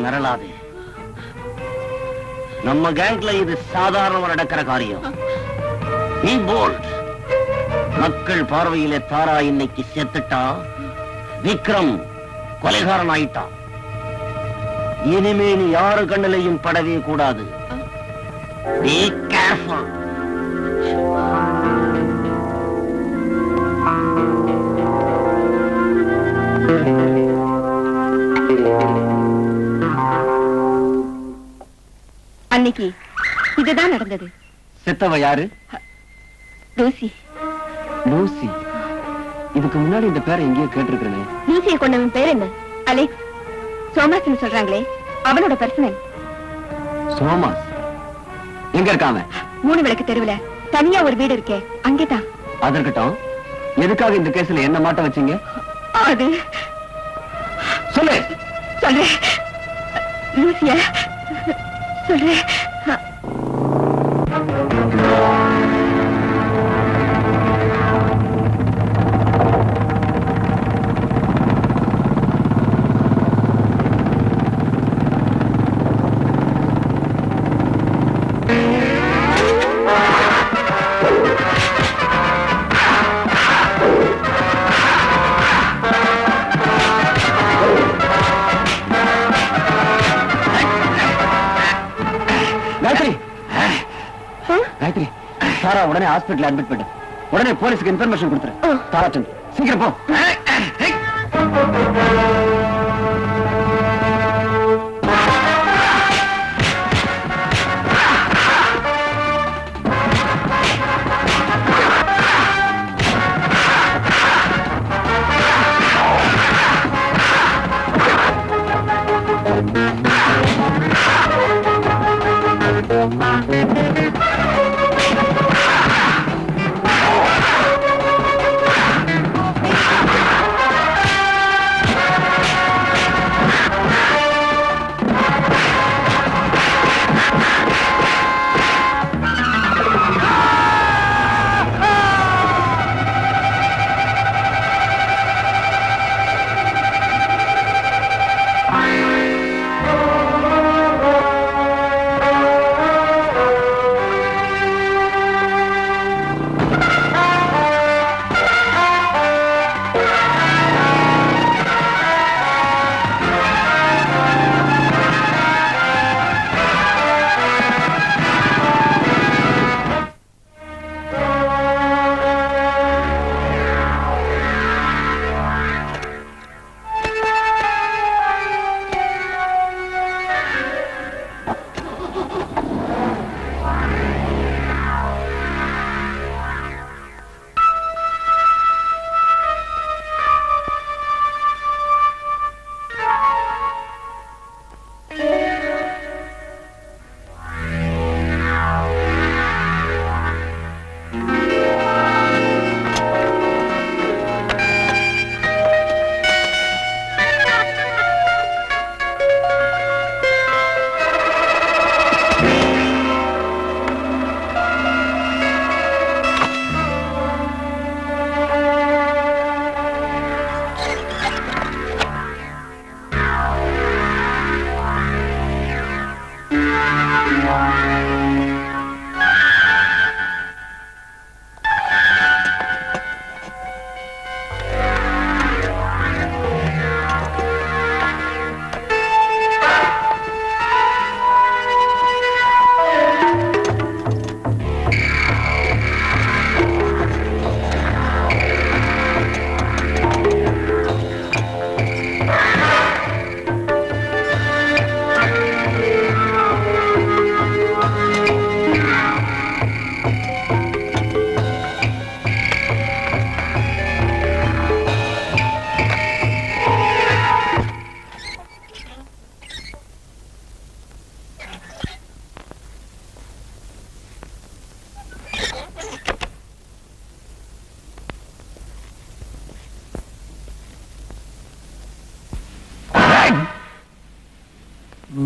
மிரளாதே. நம்ம கேங்க்ல இது சாதாரண நடக்கிற காரியம். நீ போல்ட். மக்கள் பார்வையிலே தாரா இன்னைக்கு செத்துட்டா, விக்ரம் கொலைகாரன் ஆயிட்டான். இனிமே நீ யாரு கண்ணிலையும் படவே கூடாது. Be careful. அன்னைக்கு இதுதான் நடந்தது. செத்தவ யாரு? லூசி. லூசி? இதுக்கு முன்னாடி இந்த பேரை எங்கேயோ கேட்டிருக்கிறேன். லூசியை கொண்டவன் பேர் என்ன? அலெக்ஸ். சோமாஸ் சொல்றாங்களே, அவனோட பர்சனல். சோமாஸ் எங்க இருக்காம? 3 விளக்கு தெருவுல தனியா ஒரு வீடு இருக்கே, அங்கேதான். அதற்கட்டும், எதுக்காக இந்த கேஸ்ல என்ன மாட்ட வச்சீங்க? அது சொல்லு. சொல்றேன் லூசியா, சொல்றேன். சாரா உடனே ஹாஸ்பிடல் அட்மிட் பண்ணு. உடனே போலீஸ்க்கு இன்ஃபர்மேஷன் கொடுத்துரு. தாராச்சன், சீக்கிரம் போ.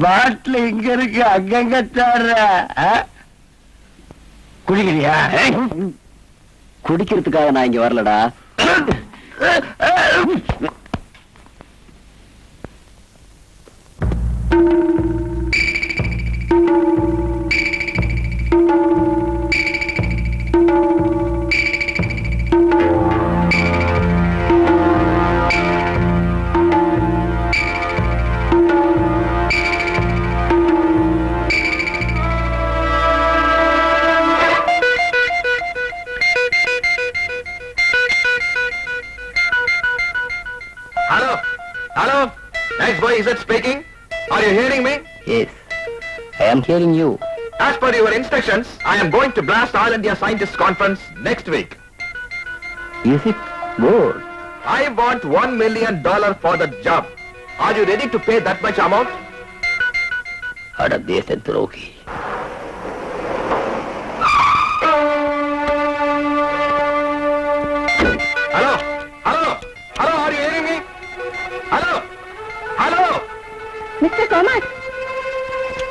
பாட்டில் இங்க இருக்கு, அங்கங்க தாடுற. குடிக்கிறியா? குடிக்கிறதுக்காக நான் இங்க வரலடா. Hello? Nice boy, is it speaking? Are you hearing me? Yes, I am hearing you. As per your instructions, I am going to blast All India Scientist Conference next week. Is it good? I want $1 million for the job. Are you ready to pay that much amount? அட தேச துரோகி. Hello? Hello? Hello, are you hearing me? Hello? Hello? Mister Thomas.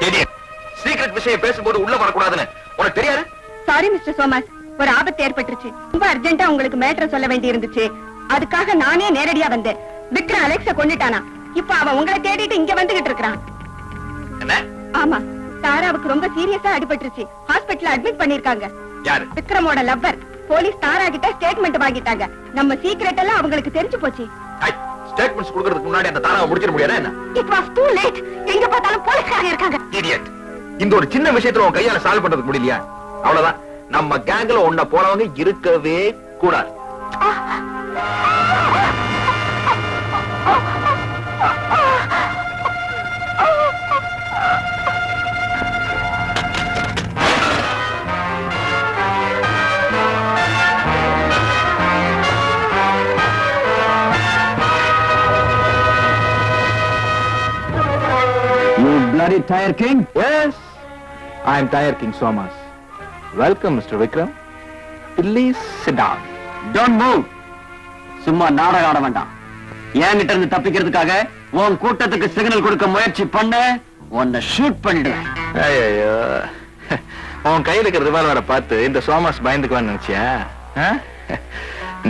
Idiot. Secret விஷயம் பேசும்போது உள்ள வரக்கூடாதுன்னு உனக்கு தெரியாது? Sorry mister somas, ஒரு ஆபத்து ஏற்பட்டுருச்சு. ரொம்ப அர்ஜென்ட்டா உங்களுக்கு மேட்டர் சொல்ல வேண்டி இருந்துச்சு. அதுக்காக நானே நேரடியா வந்தேன். விக்ரம் அலெக்ஸ கொன்னுட்டானா? இப்ப அவன் உங்களை தேடிட்டு இங்க வந்துகிட்டு இருக்கான். என்ன? ஆமா, தாராவுக்கு ரொம்ப சீரியஸா அடிபட்டுருச்சு. ஹாஸ்பிடல்ல அட்மிட் பண்ணிருக்காங்க. யாரு? விக்ரமோட லவ்வர். போலீஸ் தாரா கிட்ட ஸ்டேட்மெண்ட் வாங்கிட்டாங்க. நம்ம சீக்ரெட் எல்லாம் அவங்களுக்கு தெரிஞ்சு போச்சு. ஸ்டேட்மெண்ட்ஸ் கொடுக்கிறதுக்கு முன்னாடி அந்த தாராவை முடிச்சிட முடியாதா என்ன? It was too late. எங்க பார்த்தாலும் போலீஸ்காரங்க இருக்காங்க. Idiot. இந்த ஒரு சின்ன விஷயத்துல உன் கையால சால்வ் பண்றதுக்கு முடியலையா? அவ்வளவுதான். நம்ம கேங்ல ஒன்ன போறவங்க இருக்கவே கூடாது. You bloody tire king? Yes, I am Tire King Somas. Welcome, Mr. Vikram. Please sit down. Don't move. சும்மா நாடகம் ஆட வேண்டாம். என்கிட்ட இருந்து தப்பிக்கிறதுக்காக உன் கூட்டத்துக்கு சிக்னல் கொடுக்க முயற்சி பண்ண உன்னை ஷூட் பண்ணிடுவேன். ஐயோ, உன் கையில இருக்கிற ரிவால்வரை பார்த்து இந்த சோமாஸ் பயந்துக்குவான்னு நினைச்சியா?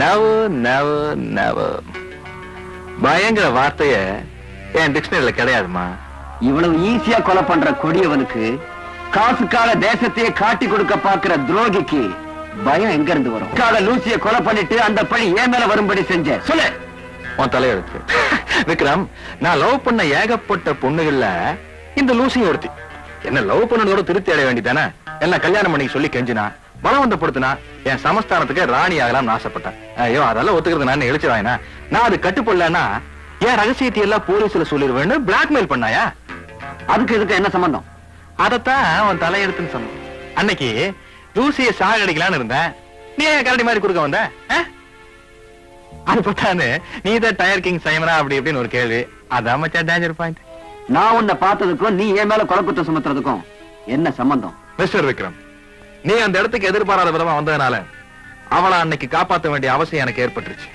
நவ் நவ் நவ் பயங்கர வார்த்தைய என் டிக்ஷனரியில கிடையாதுமா. இவ்வளவு ஈஸியா கொலை பண்ற கொடியவனுக்கு, காசுக்காக தேசத்தையே காட்டி கொடுக்க பாக்குற துரோகிக்கு பயம் எங்க இருந்து வரும்? லூசிய கொலை பண்ணிட்டு அந்த பழி ஏன் மேல வரும்படி செஞ்ச சொல்லு. உன் தலையெழுத்து. விக்ரம், நான் லவ் பண்ண ஏகப்பட்ட பொண்ணுகள்ல இந்த லூசியும் ஒருத்தி. என்ன லவ் பண்ணதோட திருப்தி அடைய வேண்டியதானே? எல்லாம் கல்யாணம் பண்ணி சொல்லி கெஞ்சினா, பலவந்தப்படுத்தினா, என் சமஸ்தானத்துக்கு ராணி ஆகலாம்னு ஆசைப்பட்டேன். ஐயோ, அதெல்லாம் ஒத்துக்கிறது நான் எழுச்சிவாயினா? நான் அது கட்டுப்படலன்னா என் ரகசியத்தை எல்லாம் போலீஸ்ல சொல்லிடுவேன்னு பிளாக்மெயில் பண்ணாயா? அதுக்கு இதுக்கு என்ன சம்பந்தம்? அதத்தான் அவன் தலையெடுத்துன்னு சொன்னான். அன்னைக்கு லூசிய சாகடிக்கலான்னு இருந்தேன். நீ ஏன் கரடி மாதிரி குறுக்க வந்த? அது பத்தானு நீதான் டயர் கிங் சைமனா அப்படி இப்படின்னு ஒரு கேள்வி. அதான் மச்சா டேஞ்சர் பாயிண்ட். நான் உன்னை பார்த்ததுக்கும் நீ என் மேல கொலை குற்றம் சுமத்துறதுக்கும் என்ன சம்பந்தம்? மிஸ்டர் விக்ரம், நீ அந்த இடத்துக்கு எதிர்பாராத விதமா வந்ததுனால அவளை அன்னைக்கு காப்பாற்ற வேண்டிய அவசியம் எனக்கு ஏற்பட்டுருச்சு.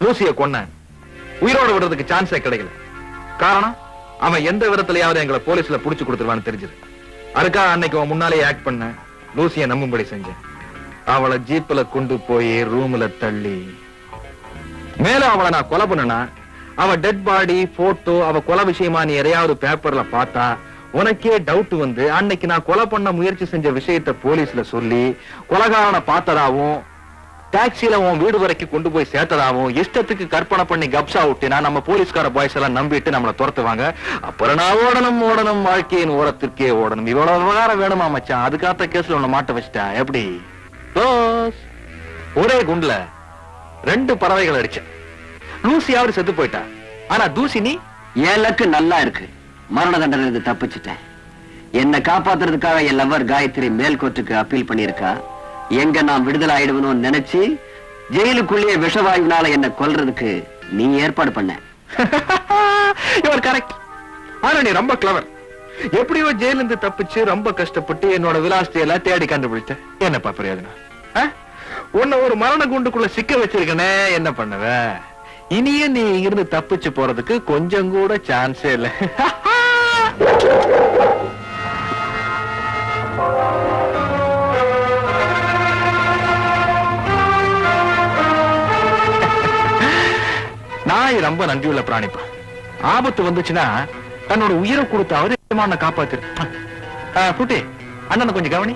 லூசிய கொன்ன உயிரோடு விடுறதுக்கு சான்ஸே கிடைக்கல. காரணம், அவன் எந்த விதத்திலேயாவது எங்களை போலீஸ்ல புடிச்சு கொடுத்துருவான்னு தெரிஞ்சது. அதுக்காக அன்னைக்கு அவன் முன்னாலே ஆக்ட் பண்ண, லூசிய நம்பும்படி செஞ்சேன். அவளை ஜீப்ல கொண்டு போய் ரூம்ல தள்ளி, மேல அவளை நான் கொலை பண்ணனா, அவ டெட் பாடி போட்டோ, அவ கொலை விஷயமா நீ எதையாவது பேப்பர்ல பார்த்தா உனக்கே டவுட் வந்து அன்னைக்கு நான் கொலை பண்ண முயற்சி செஞ்ச விஷயத்த போலீஸ்ல சொல்லி கொலைகாரனை பார்த்ததாவும், டாக்ஸில உன் வீடு வரைக்கும் கொண்டு போய் சேர்த்ததாவும் இஷ்டத்துக்கு கற்பனை பண்ணி கப்சா விட்டினா நம்ம போலீஸ்கார பாய்ஸ் எல்லாம் நம்பிட்டு நம்மளை துரத்துவாங்க. அப்புறம் நான் ஓடணும் வாழ்க்கையின் ஓரத்திற்கே ஓடணும். இவ்வளவு விவகாரம் வேணுமா மச்சான்? அதுக்காக கேஸ்ல உன்னை மாட்ட வச்சிட்டேன். எப்படி? ஒரே குண்டுல 2 பறவைகள் அடிச்ச. லூசியாவது செத்து போயிட்டா. ஆனா தூசி நீ? என் லக்கு நல்லா இருக்கு. மரண தண்டனை இருந்து தப்பிச்சுட்டேன். என்னை காப்பாத்துறதுக்காக என் லவர் காயத்ரி மேல்கோர்ட்டுக்கு அப்பீல் பண்ணிருக்கா. எங்க நான் விடுதலை ஆயிடுவனும் நினைச்சு ஜெயிலுக்குள்ளேயே விஷவாயுனால என்ன கொல்றதுக்கு நீ ஏற்பாடு பண்ண. Your correct. ஆனா நீ ரொம்ப கிளவர். எப்படியோ ஜெயில இருந்து தப்பிச்சு ரொம்ப கஷ்டப்பட்டு என்னோட விலாசத்தை எல்லாம் தேடி கண்டுபிடிச்ச. என்னப்பா பிரயோஜனம்? உன்னை ஒரு மரண குண்டுக்குள்ள சிக்க வச்சிருக்கனே, என்ன பண்ணுவ? இனியே நீ இருந்து தப்பிச்சு போறதுக்கு கொஞ்சம் கூட சான்ஸே இல்ல. நாய் ரொம்ப நன்றியுள்ள பிராணிப்பா. ஆபத்து வந்துச்சுன்னா தன்னோட உயிரை கொடுத்து அவரே காப்பாத்து. குட்டி அண்ணன் கொஞ்சம் கவனி.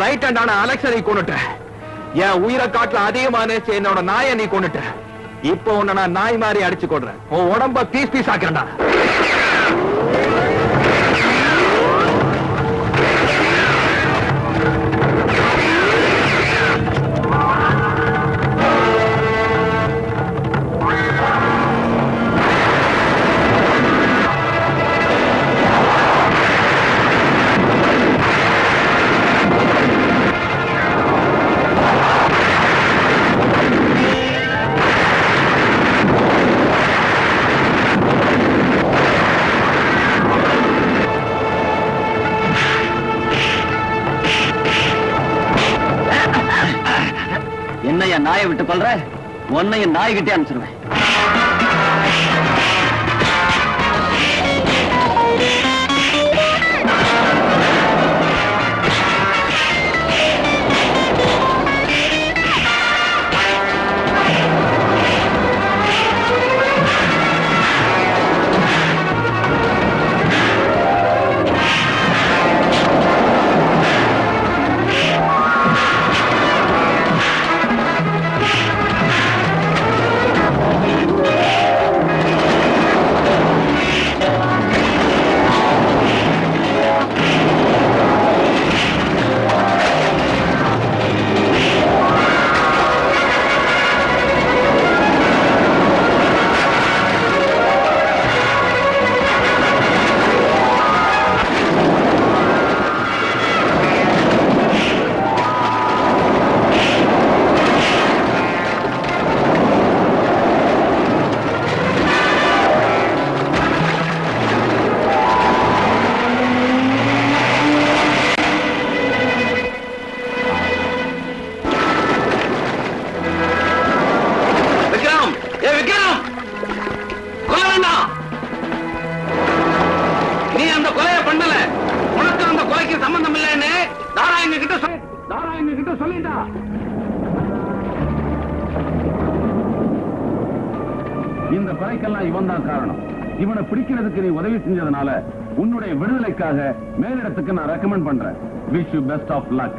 ரைட் ஹேண்டான அலெக்ஸை நீ கொன்னுட்ட. என் உயிரை காட்டுல அதிகமான என்னோட நாயை நீ கொன்னுட்ட. இப்போ உன்னை நான் நாய் மாதிரி அடிச்சு கொடுறேன். உன் உடம்ப பீஸ் பீஸ் ஆக்கிறேன்டா. என்னைய நாயை விட்டு கொள்ற, உன்னைய நாய்கிட்டே அனுப்பிச்சிருவேன். இந்த கொலைக்கெல்லாம் இவன் தான் காரணம். இவனை பிடிக்கிறதுக்கு நீ உதவி செஞ்சதுனால உன்னுடைய விடுதலைக்காக மேலிடத்துக்கு நான் ரெக்கமெண்ட் பண்றேன். Wish you best of luck.